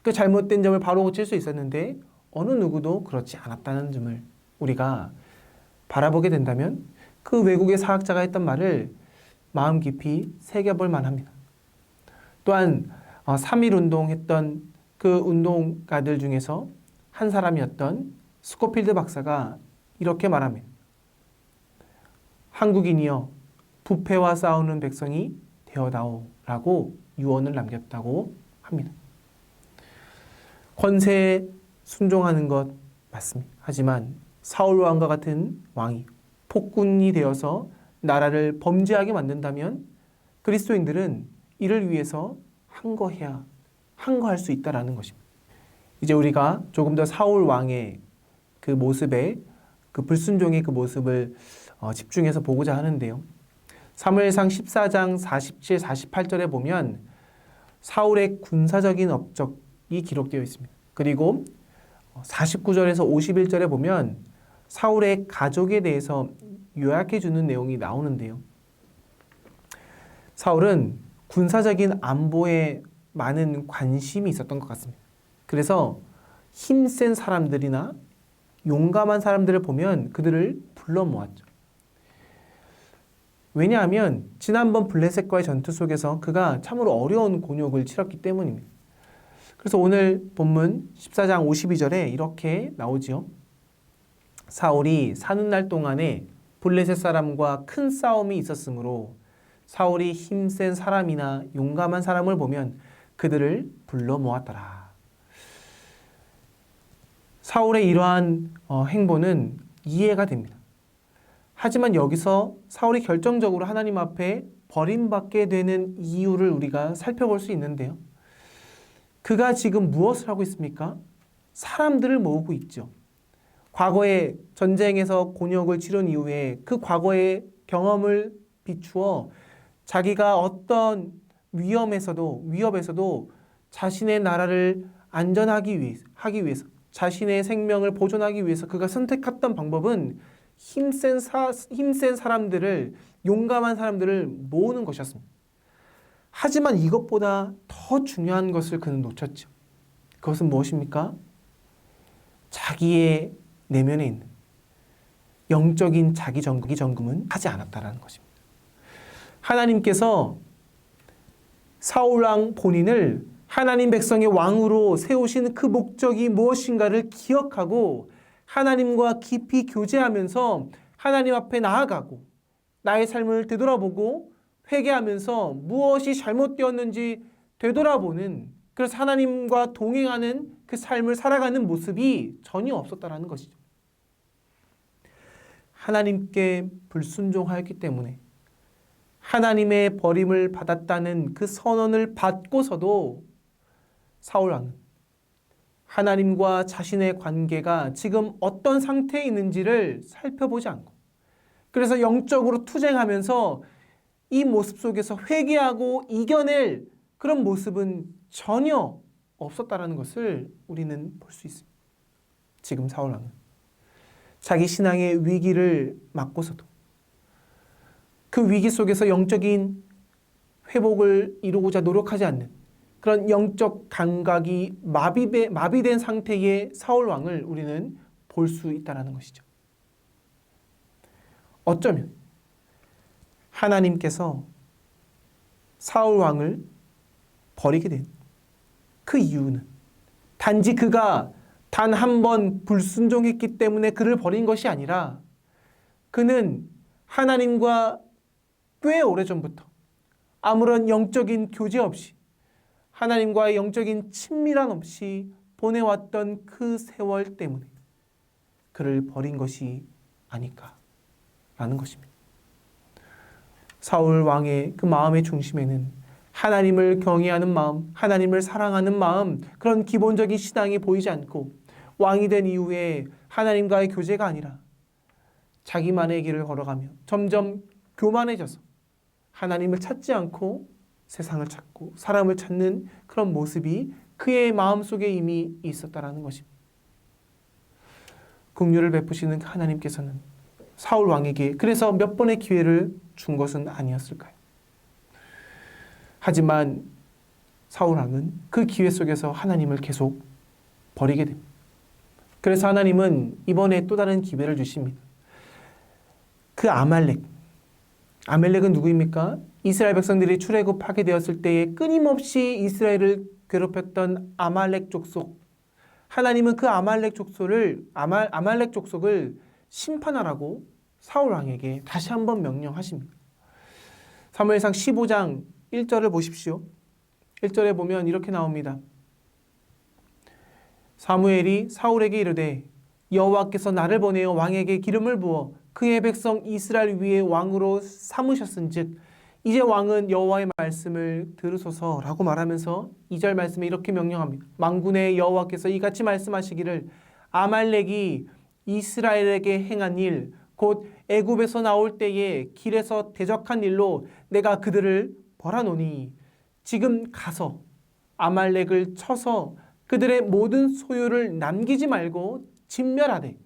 그 잘못된 점을 바로 고칠 수 있었는데 어느 누구도 그렇지 않았다는 점을 우리가 바라보게 된다면 그 외국의 사학자가 했던 말을 마음 깊이 새겨볼 만합니다. 또한 3.1 운동했던 그 운동가들 중에서 한 사람이었던 스코필드 박사가 이렇게 말합니다. 한국인이여 부패와 싸우는 백성이 되어다오 라고 유언을 남겼다고 합니다. 권세에 순종하는 것 맞습니다. 하지만 사울 왕과 같은 왕이 폭군이 되어서 나라를 범죄하게 만든다면 그리스도인들은 이를 위해서 항거할 수 있다라는 것입니다. 이제 우리가 조금 더 사울 왕의 그 모습에, 그 불순종의 그 모습을 집중해서 보고자 하는데요. 사무엘상 14장 47, 48절에 보면 사울의 군사적인 업적이 기록되어 있습니다. 그리고 49절에서 51절에 보면 사울의 가족에 대해서 요약해 주는 내용이 나오는데요. 사울은 군사적인 안보에 많은 관심이 있었던 것 같습니다. 그래서 힘센 사람들이나 용감한 사람들을 보면 그들을 불러 모았죠. 왜냐하면 지난번 블레셋과의 전투 속에서 그가 참으로 어려운 곤욕을 치렀기 때문입니다. 그래서 오늘 본문 14장 52절에 이렇게 나오지요. 사울이 사는 날 동안에 블레셋 사람과 큰 싸움이 있었으므로 사울이 힘센 사람이나 용감한 사람을 보면 그들을 불러 모았더라. 사울의 이러한 행보는 이해가 됩니다. 하지만 여기서 사울이 결정적으로 하나님 앞에 버림받게 되는 이유를 우리가 살펴볼 수 있는데요. 그가 지금 무엇을 하고 있습니까? 사람들을 모으고 있죠. 과거에 전쟁에서 곤욕을 치른 이후에 그 과거의 경험을 비추어 자기가 어떤 위협에서도 자신의 나라를 안전하기 위해서 자신의 생명을 보존하기 위해서 그가 선택했던 방법은 힘센 사람들을, 용감한 사람들을 모으는 것이었습니다. 하지만 이것보다 더 중요한 것을 그는 놓쳤죠. 그것은 무엇입니까? 자기의 내면에 있는 영적인 자기 점검은 하지 않았다는 것입니다. 하나님께서 사울왕 본인을 하나님 백성의 왕으로 세우신 그 목적이 무엇인가를 기억하고 하나님과 깊이 교제하면서 하나님 앞에 나아가고 나의 삶을 되돌아보고 회개하면서 무엇이 잘못되었는지 되돌아보는, 그래서 하나님과 동행하는 그 삶을 살아가는 모습이 전혀 없었다는 것이죠. 하나님께 불순종하였기 때문에 하나님의 버림을 받았다는 그 선언을 받고서도 사울왕은 하나님과 자신의 관계가 지금 어떤 상태에 있는지를 살펴보지 않고, 그래서 영적으로 투쟁하면서 이 모습 속에서 회개하고 이겨낼 그런 모습은 전혀 없었다는 것을 우리는 볼 수 있습니다. 지금 사울왕은 자기 신앙의 위기를 맞고서도 그 위기 속에서 영적인 회복을 이루고자 노력하지 않는 그런 영적 감각이 마비된 상태의 사울왕을 우리는 볼 수 있다는 것이죠. 어쩌면 하나님께서 사울왕을 버리게 된 그 이유는 단지 그가 단 한 번 불순종했기 때문에 그를 버린 것이 아니라 그는 하나님과 꽤 오래전부터 아무런 영적인 교제 없이 하나님과의 영적인 친밀함 없이 보내왔던 그 세월 때문에 그를 버린 것이 아닐까라는 것입니다. 사울 왕의 그 마음의 중심에는 하나님을 경외하는 마음, 하나님을 사랑하는 마음, 그런 기본적인 신앙이 보이지 않고 왕이 된 이후에 하나님과의 교제가 아니라 자기만의 길을 걸어가며 점점 교만해져서 하나님을 찾지 않고 세상을 찾고 사람을 찾는 그런 모습이 그의 마음속에 이미 있었다라는 것입니다. 긍휼을 베푸시는 하나님께서는 사울 왕에게 그래서 몇 번의 기회를 준 것은 아니었을까요? 하지만 사울 왕은 그 기회 속에서 하나님을 계속 버리게 됩니다. 그래서 하나님은 이번에 또 다른 기회를 주십니다. 그 아말렉은 누구입니까? 이스라엘 백성들이 출애굽하게 되었을 때에 끊임없이 이스라엘을 괴롭혔던 아말렉 족속. 하나님은 그 아말렉 족속을 심판하라고 사울 왕에게 다시 한번 명령하십니다. 사무엘상 15장 1절을 보십시오. 1절에 보면 이렇게 나옵니다. 사무엘이 사울에게 이르되 여호와께서 나를 보내어 왕에게 기름을 부어 그의 백성 이스라엘 위에 왕으로 삼으셨은즉 이제 왕은 여호와의 말씀을 들으소서라고 말하면서 2절 말씀에 이렇게 명령합니다. 만군의 여호와께서 이같이 말씀하시기를 아말렉이 이스라엘에게 행한 일 곧 애굽에서 나올 때에 길에서 대적한 일로 내가 그들을 벌하노니 지금 가서 아말렉을 쳐서 그들의 모든 소유를 남기지 말고 진멸하되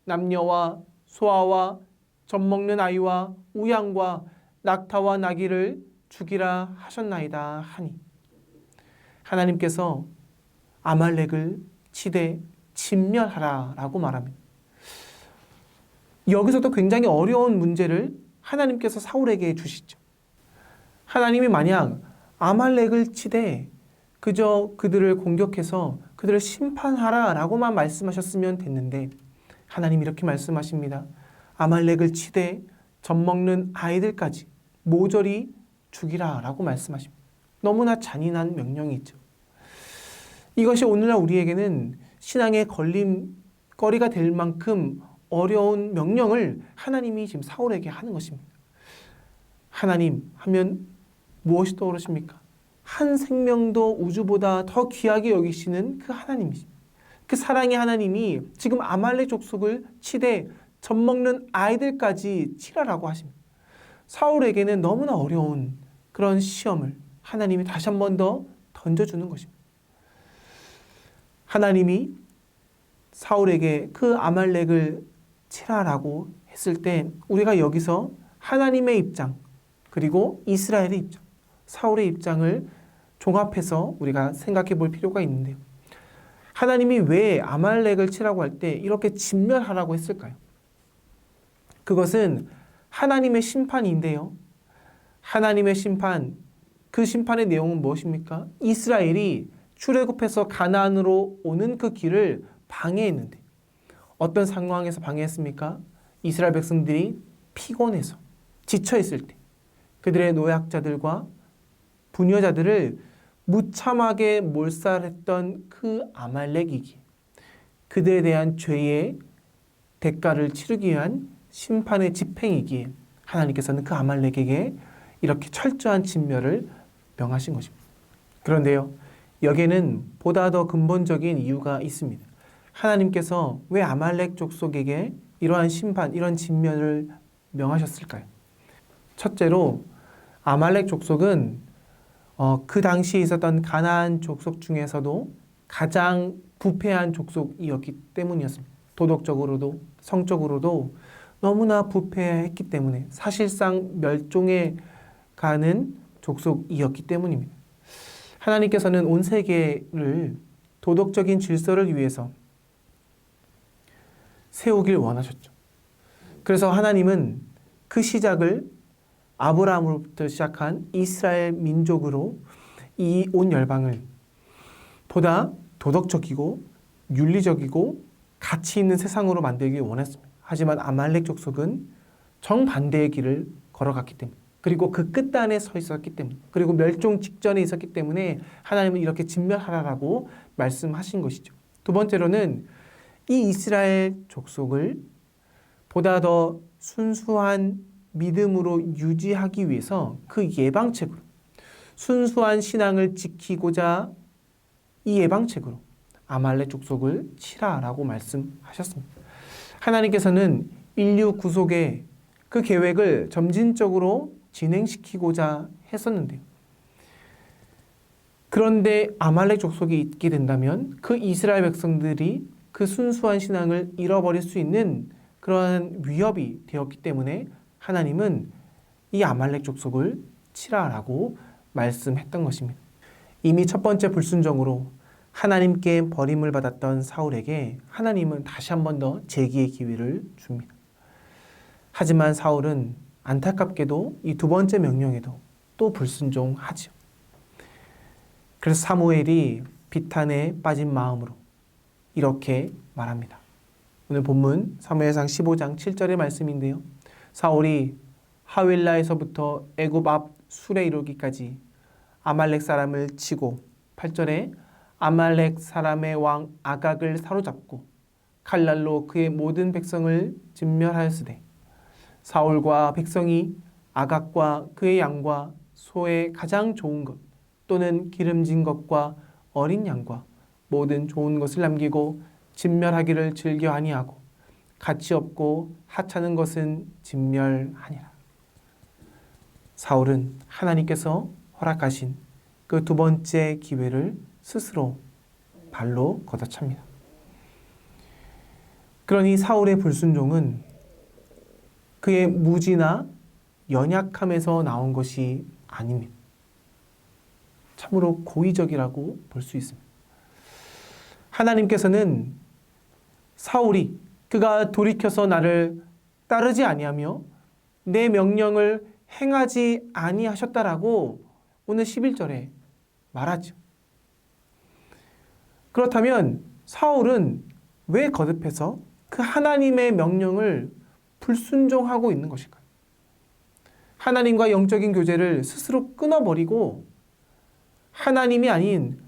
남녀와 소아와 젖먹는 아이와 우양과 낙타와 나귀를 죽이라 하셨나이다 하니 하나님께서 아말렉을 치되 진멸하라 라고 말합니다. 여기서도 굉장히 어려운 문제를 하나님께서 사울에게 주시죠. 하나님이 만약 아말렉을 치되 그저 그들을 공격해서 그들을 심판하라 라고만 말씀하셨으면 됐는데 하나님이 이렇게 말씀하십니다. 아말렉을 치되 젖먹는 아이들까지 모조리 죽이라 라고 말씀하십니다. 너무나 잔인한 명령이죠. 이것이 오늘날 우리에게는 신앙의 걸림거리가 될 만큼 어려운 명령을 하나님이 지금 사울에게 하는 것입니다. 하나님 하면 무엇이 떠오르십니까? 한 생명도 우주보다 더 귀하게 여기시는 그 하나님이십니다. 그 사랑의 하나님이 지금 아말렉 족속을 치되 젖먹는 아이들까지 치라라고 하십니다. 사울에게는 너무나 어려운 그런 시험을 하나님이 다시 한 번 더 던져주는 것입니다. 하나님이 사울에게 그 아말렉을 치라라고 했을 때 우리가 여기서 하나님의 입장 그리고 이스라엘의 입장, 사울의 입장을 종합해서 우리가 생각해 볼 필요가 있는데요. 하나님이 왜 아말렉을 치라고 할 때 이렇게 진멸하라고 했을까요? 그것은 하나님의 심판인데요. 하나님의 심판, 그 심판의 내용은 무엇입니까? 이스라엘이 출애굽해서 가나안으로 오는 그 길을 방해했는데 어떤 상황에서 방해했습니까? 이스라엘 백성들이 피곤해서 지쳐있을 때 그들의 노약자들과 부녀자들을 무참하게 몰살했던 그 아말렉이기에 그들에 대한 죄의 대가를 치르기 위한 심판의 집행이기에 하나님께서는 그 아말렉에게 이렇게 철저한 진멸을 명하신 것입니다. 그런데요, 여기에는 보다 더 근본적인 이유가 있습니다. 하나님께서 왜 아말렉 족속에게 이러한 심판, 이런 진멸을 명하셨을까요? 첫째로 아말렉 족속은 그 당시에 있었던 가나안 족속 중에서도 가장 부패한 족속이었기 때문이었습니다. 도덕적으로도 성적으로도 너무나 부패했기 때문에 사실상 멸종해 가는 족속이었기 때문입니다. 하나님께서는 온 세계를 도덕적인 질서를 위해서 세우길 원하셨죠. 그래서 하나님은 그 시작을 아브라함으로부터 시작한 이스라엘 민족으로 이 온 열방을 보다 도덕적이고 윤리적이고 가치 있는 세상으로 만들기 원했습니다. 하지만 아말렉 족속은 정반대의 길을 걸어갔기 때문에 그리고 그 끝단에 서 있었기 때문에 그리고 멸종 직전에 있었기 때문에 하나님은 이렇게 진멸하라라고 말씀하신 것이죠. 두 번째로는 이 이스라엘 족속을 보다 더 순수한 믿음으로 유지하기 위해서 그 예방책으로 순수한 신앙을 지키고자 이 예방책으로 아말렉 족속을 치라라고 말씀하셨습니다. 하나님께서는 인류 구속의 그 계획을 점진적으로 진행시키고자 했었는데요. 그런데 아말렉 족속이 있게 된다면 그 이스라엘 백성들이 그 순수한 신앙을 잃어버릴 수 있는 그러한 위협이 되었기 때문에 하나님은 이 아말렉 족속을 치라라고 말씀했던 것입니다. 이미 첫 번째 불순종으로 하나님께 버림을 받았던 사울에게 하나님은 다시 한 번 더 재기의 기회를 줍니다. 하지만 사울은 안타깝게도 이 두 번째 명령에도 또 불순종하죠. 그래서 사무엘이 비탄에 빠진 마음으로 이렇게 말합니다. 오늘 본문 사무엘상 15장 7절의 말씀인데요. 사울이 하윌라에서부터 애굽 앞 술에 이르기까지 아말렉 사람을 치고 8절에 아말렉 사람의 왕 아각을 사로잡고 칼날로 그의 모든 백성을 진멸하였으되 사울과 백성이 아각과 그의 양과 소의 가장 좋은 것 또는 기름진 것과 어린 양과 모든 좋은 것을 남기고 진멸하기를 즐겨 아니하고 가치 없고 하찮은 것은 진멸하니라. 사울은 하나님께서 허락하신 그 두 번째 기회를 스스로 발로 걷어찹니다. 그러니 사울의 불순종은 그의 무지나 연약함에서 나온 것이 아닙니다. 참으로 고의적이라고 볼 수 있습니다. 하나님께서는 사울이 그가 돌이켜서 나를 따르지 아니하며 내 명령을 행하지 아니하셨다라고 오늘 11절에 말하죠. 그렇다면 사울은 왜 거듭해서 그 하나님의 명령을 불순종하고 있는 것일까요? 하나님과 영적인 교제를 스스로 끊어버리고 하나님이 아닌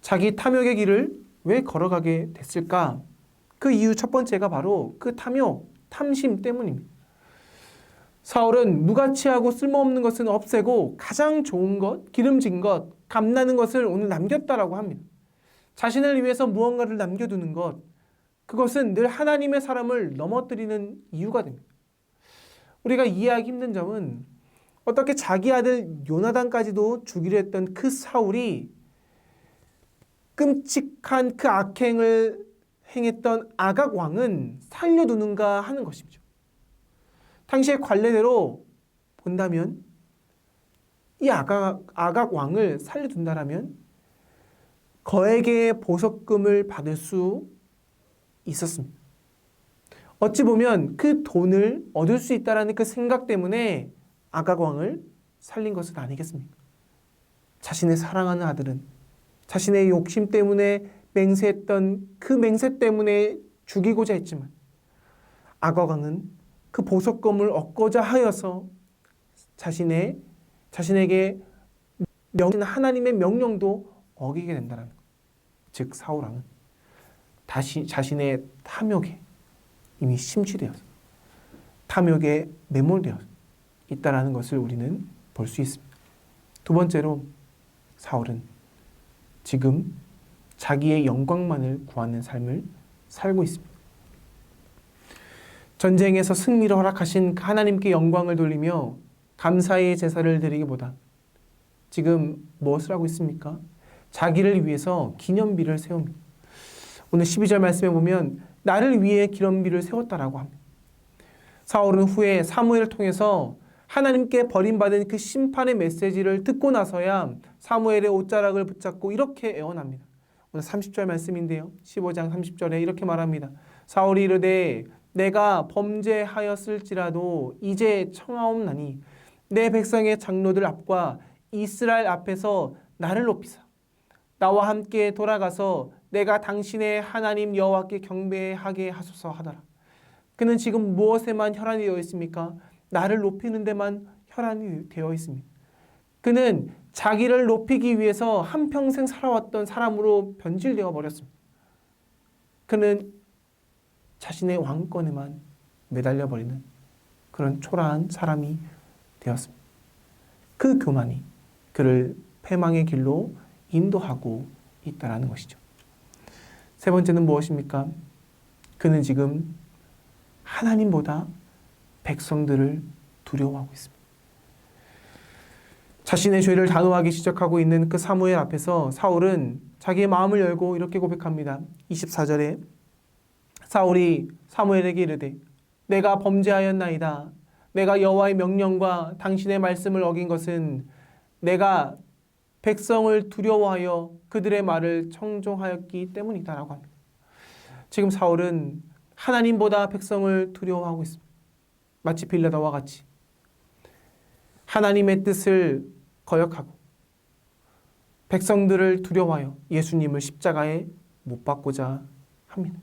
자기 탐욕의 길을 왜 걸어가게 됐을까? 그 이유 첫 번째가 바로 그 탐욕, 탐심 때문입니다. 사울은 무가치하고 쓸모없는 것은 없애고 가장 좋은 것, 기름진 것, 감나는 것을 오늘 남겼다라고 합니다. 자신을 위해서 무언가를 남겨두는 것, 그것은 늘 하나님의 사람을 넘어뜨리는 이유가 됩니다. 우리가 이해하기 힘든 점은 어떻게 자기 아들 요나단까지도 죽이려 했던 그 사울이 끔찍한 그 악행을 행했던 아각 왕은 살려두는가 하는 것이죠. 당시의 관례대로 본다면 이 아각 왕을 살려둔다라면 거액의 보석금을 받을 수 있었습니다. 어찌 보면 그 돈을 얻을 수 있다는 그 생각 때문에 아각 왕을 살린 것은 아니겠습니까? 자신의 사랑하는 아들은 자신의 욕심 때문에 맹세했던 그 맹세 때문에 죽이고자 했지만 아각 왕은 그 보석금을 얻고자 하여서 자신에게 하나님의 명령도 어기게 된다는 것. 즉 사울 왕은 자신의 탐욕에 이미 심취되어서 탐욕에 매몰되어 있다는 것을 우리는 볼 수 있습니다. 두 번째로 사울은 지금 자기의 영광만을 구하는 삶을 살고 있습니다. 전쟁에서 승리를 허락하신 하나님께 영광을 돌리며 감사의 제사를 드리기보다 지금 무엇을 하고 있습니까? 자기를 위해서 기념비를 세웁니다. 오늘 12절 말씀에 보면 나를 위해 기념비를 세웠다라고 합니다. 사울은 후에 사무엘을 통해서 하나님께 버림받은 그 심판의 메시지를 듣고 나서야 사무엘의 옷자락을 붙잡고 이렇게 애원합니다. 오늘 30절 말씀인데요. 15장 30절에 이렇게 말합니다. 사울이 이르되 내가 범죄하였을지라도 이제 청하옵나니 내 백성의 장로들 앞과 이스라엘 앞에서 나를 높이사 나와 함께 돌아가서 내가 당신의 하나님 여호와께 경배하게 하소서 하더라. 그는 지금 무엇에만 혈안이 되어 있습니까? 나를 높이는 데만 혈안이 되어 있습니다. 그는 자기를 높이기 위해서 한평생 살아왔던 사람으로 변질되어 버렸습니다. 그는 자신의 왕권에만 매달려 버리는 그런 초라한 사람이 되었습니다. 그 교만이 그를 패망의 길로 인도하고 있다는 것이죠. 세 번째는 무엇입니까? 그는 지금 하나님보다 백성들을 두려워하고 있습니다. 자신의 죄를 단호하게 지적하고 있는 그 사무엘 앞에서 사울은 자기의 마음을 열고 이렇게 고백합니다. 24절에 사울이 사무엘에게 이르되 내가 범죄하였나이다. 내가 여호와의 명령과 당신의 말씀을 어긴 것은 내가 백성을 두려워하여 그들의 말을 청종하였기 때문이다라고 합니다. 지금 사울은 하나님보다 백성을 두려워하고 있습니다. 마치 빌라다와 같이 하나님의 뜻을 거역하고 백성들을 두려워하여 예수님을 십자가에 못 박고자 합니다.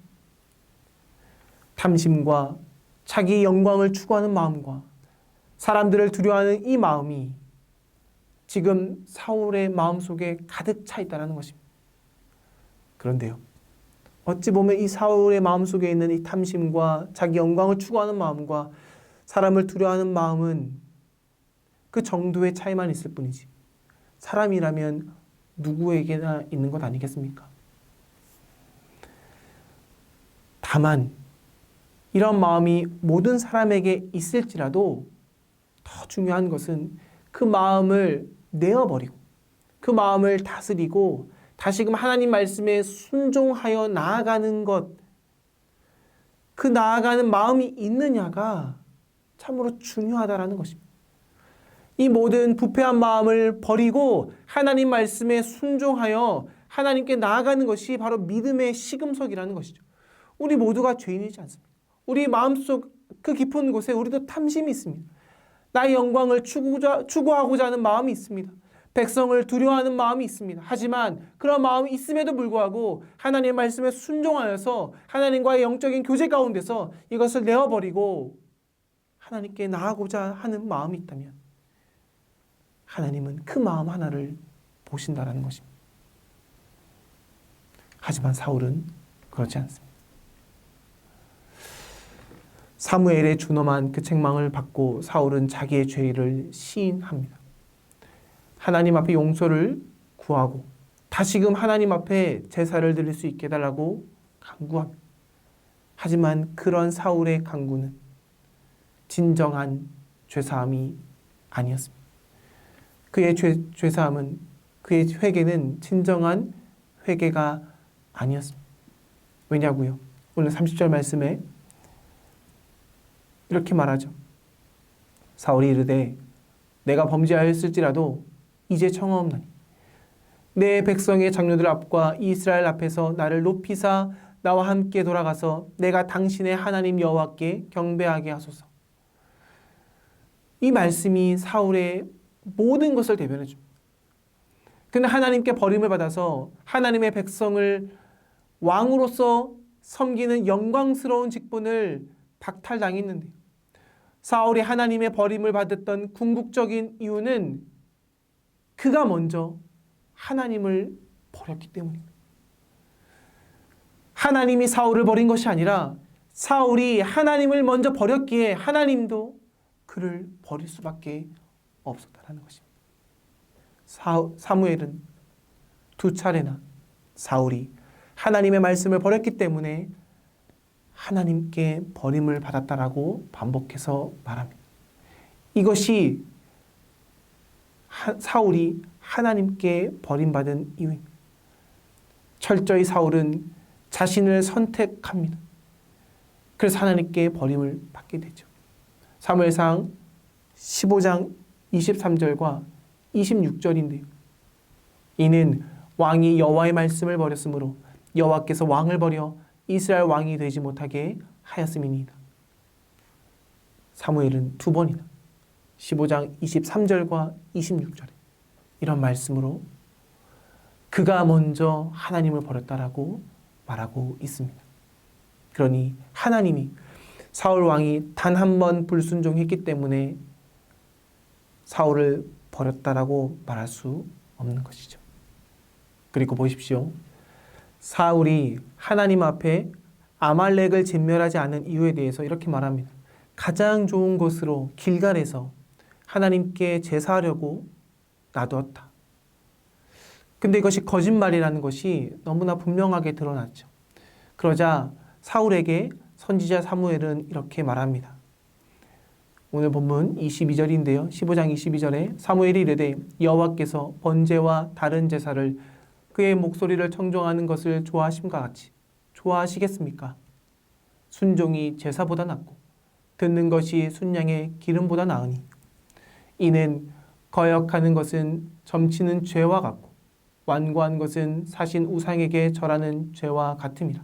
탐심과 자기 영광을 추구하는 마음과 사람들을 두려워하는 이 마음이 지금 사울의 마음속에 가득 차 있다는 것입니다. 그런데요, 어찌 보면 이 사울의 마음속에 있는 이 탐심과 자기 영광을 추구하는 마음과 사람을 두려워하는 마음은 그 정도의 차이만 있을 뿐이지 사람이라면 누구에게나 있는 것 아니겠습니까? 다만 이런 마음이 모든 사람에게 있을지라도 더 중요한 것은 그 마음을 내어버리고 그 마음을 다스리고 다시금 하나님 말씀에 순종하여 나아가는 것, 그 나아가는 마음이 있느냐가 참으로 중요하다라는 것입니다. 이 모든 부패한 마음을 버리고 하나님 말씀에 순종하여 하나님께 나아가는 것이 바로 믿음의 시금석이라는 것이죠. 우리 모두가 죄인이지 않습니까? 우리 마음속 그 깊은 곳에 우리도 탐심이 있습니다. 나의 영광을 추구하고자 하는 마음이 있습니다. 백성을 두려워하는 마음이 있습니다. 하지만 그런 마음이 있음에도 불구하고 하나님의 말씀에 순종하여서 하나님과의 영적인 교제 가운데서 이것을 내어버리고 하나님께 나아가고자 하는 마음이 있다면 하나님은 그 마음 하나를 보신다라는 것입니다. 하지만 사울은 그렇지 않습니다. 사무엘의 준엄한 그 책망을 받고 사울은 자기의 죄를 시인합니다. 하나님 앞에 용서를 구하고 다시금 하나님 앞에 제사를 드릴 수 있게 해달라고 간구합니다. 하지만 그런 사울의 간구는 진정한 죄사함이 아니었습니다. 그의 죄사함은, 그의 회개는 진정한 회개가 아니었습니다. 왜냐고요? 오늘 30절 말씀에 이렇게 말하죠. 사울이 이르되 내가 범죄하였을지라도 이제 청하옵나니 내 백성의 장로들 앞과 이스라엘 앞에서 나를 높이사 나와 함께 돌아가서 내가 당신의 하나님 여호와께 경배하게 하소서. 이 말씀이 사울의 모든 것을 대변해 줍니다. 그는 하나님께 버림을 받아서 하나님의 백성을 왕으로서 섬기는 영광스러운 직분을 박탈당했는데요. 사울이 하나님의 버림을 받았던 궁극적인 이유는 그가 먼저 하나님을 버렸기 때문입니다. 하나님이 사울을 버린 것이 아니라 사울이 하나님을 먼저 버렸기에 하나님도 그를 버릴 수밖에 없었다는 것입니다. 사무엘은 두 차례나 사울이 하나님의 말씀을 버렸기 때문에 하나님께 버림을 받았다라고 반복해서 말합니다. 이것이 사울이 하나님께 버림받은 이유입니다. 철저히 사울은 자신을 선택합니다. 그래서 하나님께 버림을 받게 되죠. 사무엘상 15장 23절과 26절인데요. 이는 왕이 여호와의 말씀을 버렸으므로 여호와께서 왕을 버려 이스라엘 왕이 되지 못하게 하였음이니이다. 사무엘은 두 번이나 15장 23절과 26절에 이런 말씀으로 그가 먼저 하나님을 버렸다라고 말하고 있습니다. 그러니 하나님이 사울 왕이 단 한 번 불순종했기 때문에 사울을 버렸다라고 말할 수 없는 것이죠. 그리고 보십시오. 사울이 하나님 앞에 아말렉을 진멸하지 않은 이유에 대해서 이렇게 말합니다. 가장 좋은 곳으로 길갈에서 하나님께 제사하려고 놔두었다. 근데 이것이 거짓말이라는 것이 너무나 분명하게 드러났죠. 그러자 사울에게 선지자 사무엘은 이렇게 말합니다. 오늘 본문 22절인데요. 15장 22절에 사무엘이 이르되 여호와께서 번제와 다른 제사를 그의 목소리를 청종하는 것을 좋아하심과 같이 좋아하시겠습니까? 순종이 제사보다 낫고 듣는 것이 순양의 기름보다 나으니 이는 거역하는 것은 점치는 죄와 같고 완고한 것은 사신 우상에게 절하는 죄와 같음이라.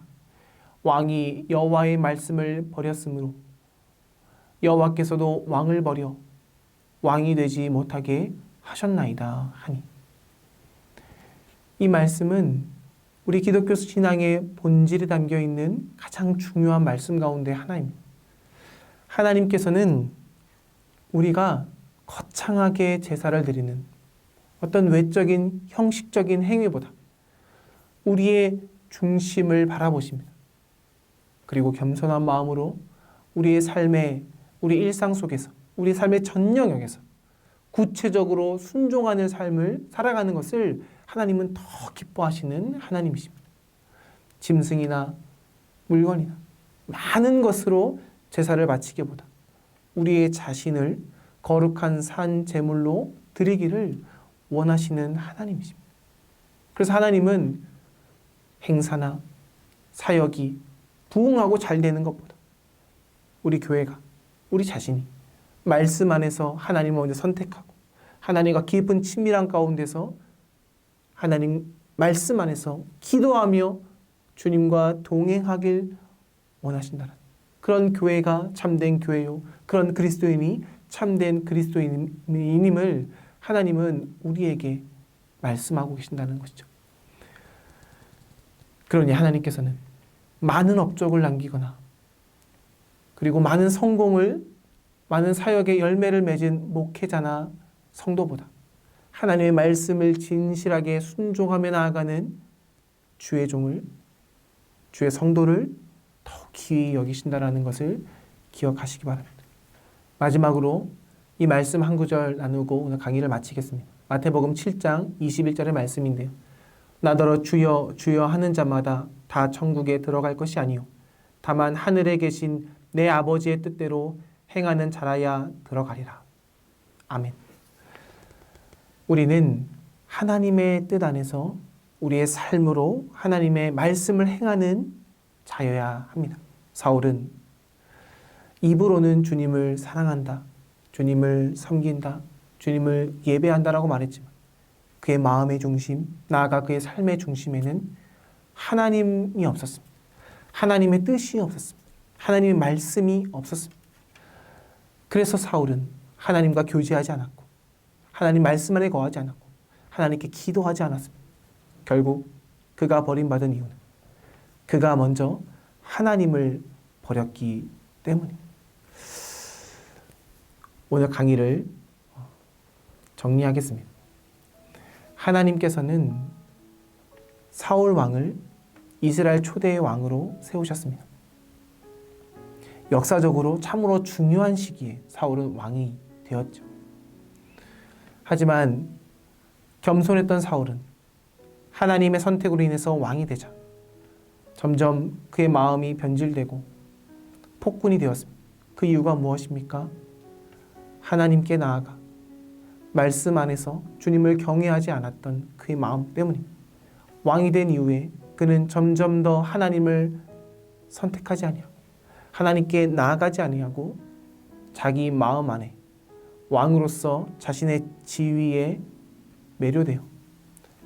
왕이 여호와의 말씀을 버렸으므로 여호와께서도 왕을 버려 왕이 되지 못하게 하셨나이다 하니. 이 말씀은 우리 기독교 신앙의 본질에 담겨 있는 가장 중요한 말씀 가운데 하나입니다. 하나님께서는 우리가 거창하게 제사를 드리는 어떤 외적인 형식적인 행위보다 우리의 중심을 바라보십니다. 그리고 겸손한 마음으로 우리의 삶의 우리 일상 속에서 우리 삶의 전 영역에서 구체적으로 순종하는 삶을 살아가는 것을 하나님은 더 기뻐하시는 하나님이십니다. 짐승이나 물건이나 많은 것으로 제사를 바치기보다 우리의 자신을 거룩한 산 제물로 드리기를 원하시는 하나님이십니다. 그래서 하나님은 행사나 사역이 부흥하고 잘 되는 것보다 우리 교회가 우리 자신이 말씀 안에서 하나님을 먼저 선택하고 하나님과 깊은 친밀한 가운데서 하나님 말씀 안에서 기도하며 주님과 동행하길 원하신다는 그런 교회가 참된 교회요, 그런 그리스도인이 참된 그리스도인임을 하나님은 우리에게 말씀하고 계신다는 것이죠. 그러니 하나님께서는 많은 업적을 남기거나 그리고 많은 성공을, 많은 사역의 열매를 맺은 목회자나 성도보다 하나님의 말씀을 진실하게 순종하며 나아가는 주의 종을, 주의 성도를 더 귀히 여기신다라는 것을 기억하시기 바랍니다. 마지막으로 이 말씀 한 구절 나누고 오늘 강의를 마치겠습니다. 마태복음 7장 21절의 말씀인데요. 나더러 주여 주여 하는 자마다 다 천국에 들어갈 것이 아니요 다만 하늘에 계신 내 아버지의 뜻대로 행하는 자라야 들어가리라. 아멘. 우리는 하나님의 뜻 안에서 우리의 삶으로 하나님의 말씀을 행하는 자여야 합니다. 사울은 입으로는 주님을 사랑한다, 주님을 섬긴다, 주님을 예배한다라고 말했지만 그의 마음의 중심, 나아가 그의 삶의 중심에는 하나님이 없었습니다. 하나님의 뜻이 없었습니다. 하나님의 말씀이 없었습니다. 그래서 사울은 하나님과 교제하지 않았고 하나님 말씀 안에 거하지 않았고 하나님께 기도하지 않았습니다. 결국 그가 버림받은 이유는 그가 먼저 하나님을 버렸기 때문입니다. 오늘 강의를 정리하겠습니다. 하나님께서는 사울 왕을 이스라엘 초대의 왕으로 세우셨습니다. 역사적으로 참으로 중요한 시기에 사울은 왕이 되었죠. 하지만 겸손했던 사울은 하나님의 선택으로 인해서 왕이 되자 점점 그의 마음이 변질되고 폭군이 되었습니다. 그 이유가 무엇입니까? 하나님께 나아가 말씀 안에서 주님을 경외하지 않았던 그의 마음 때문입니다. 왕이 된 이후에 그는 점점 더 하나님을 선택하지 아니하고 하나님께 나아가지 아니하고 자기 마음 안에 왕으로서 자신의 지위에 매료되어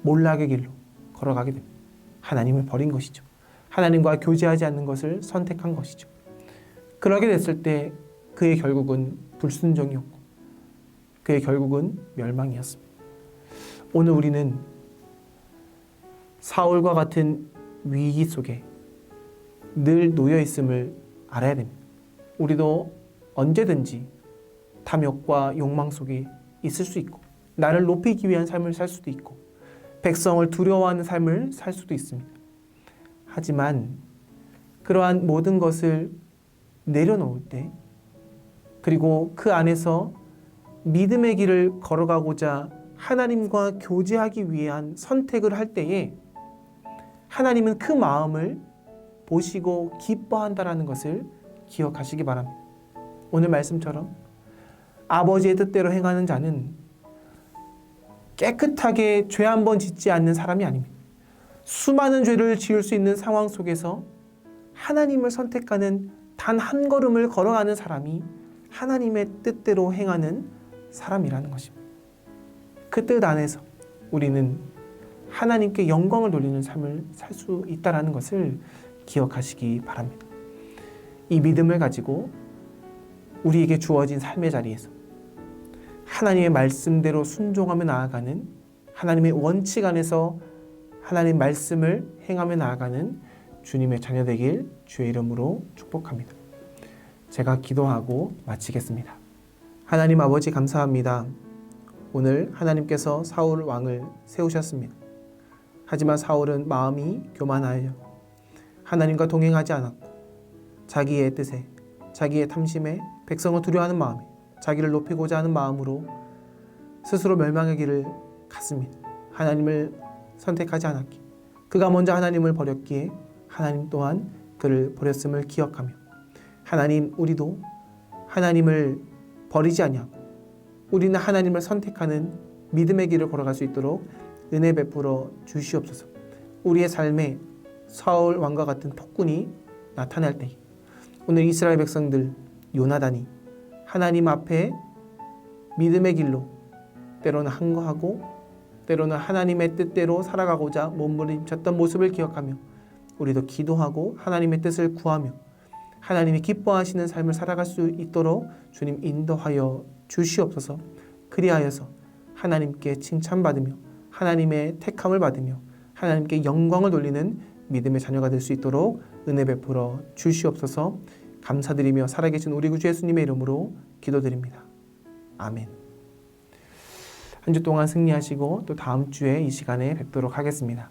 몰락의 길로 걸어가게 됩니다. 하나님을 버린 것이죠. 하나님과 교제하지 않는 것을 선택한 것이죠. 그러게 됐을 때 그의 결국은 불순종이었고 그의 결국은 멸망이었습니다. 오늘 우리는 사울과 같은 위기 속에 늘 놓여 있음을 알아야 됩니다. 우리도 언제든지 탐욕과 욕망 속에 있을 수 있고 나를 높이기 위한 삶을 살 수도 있고 백성을 두려워하는 삶을 살 수도 있습니다. 하지만 그러한 모든 것을 내려놓을 때 그리고 그 안에서 믿음의 길을 걸어가고자 하나님과 교제하기 위한 선택을 할 때에 하나님은 그 마음을 보시고 기뻐한다라는 것을 기억하시기 바랍니다. 오늘 말씀처럼 아버지의 뜻대로 행하는 자는 깨끗하게 죄 한 번 짓지 않는 사람이 아닙니다. 수많은 죄를 지을 수 있는 상황 속에서 하나님을 선택하는 단 한 걸음을 걸어가는 사람이 하나님의 뜻대로 행하는 사람이라는 것입니다. 그 뜻 안에서 우리는 하나님께 영광을 돌리는 삶을 살 수 있다는 것을 기억하시기 바랍니다. 이 믿음을 가지고 우리에게 주어진 삶의 자리에서 하나님의 말씀대로 순종하며 나아가는, 하나님의 원칙 안에서 하나님의 말씀을 행하며 나아가는 주님의 자녀 되길 주의 이름으로 축복합니다. 제가 기도하고 마치겠습니다. 하나님 아버지 감사합니다. 오늘 하나님께서 사울 왕을 세우셨습니다. 하지만 사울은 마음이 교만하여 하나님과 동행하지 않았고 자기의 뜻에, 자기의 탐심에, 백성을 두려워하는 마음에, 자기를 높이고자 하는 마음으로 스스로 멸망의 길을 갔습니다. 하나님을 선택하지 않았기에, 그가 먼저 하나님을 버렸기에 하나님 또한 그를 버렸음을 기억하며, 하나님, 우리도 하나님을 버리지 아니하고 우리는 하나님을 선택하는 믿음의 길을 걸어갈 수 있도록 은혜 베풀어 주시옵소서. 우리의 삶에 사울 왕과 같은 폭군이 나타날 때, 오늘 이스라엘 백성들 요나단이 하나님 앞에 믿음의 길로 때로는 항거하고 때로는 하나님의 뜻대로 살아가고자 몸부림쳤던 모습을 기억하며 우리도 기도하고 하나님의 뜻을 구하며 하나님이 기뻐하시는 삶을 살아갈 수 있도록 주님 인도하여 주시옵소서. 그리하여서 하나님께 칭찬받으며 하나님의 택함을 받으며 하나님께 영광을 돌리는 믿음의 자녀가 될 수 있도록 은혜 베풀어 주시옵소서. 감사드리며 살아계신 우리 구주 예수님의 이름으로 기도드립니다. 아멘. 한 주 동안 승리하시고 또 다음 주에 이 시간에 뵙도록 하겠습니다.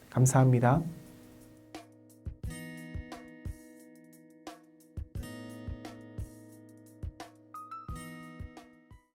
감사합니다.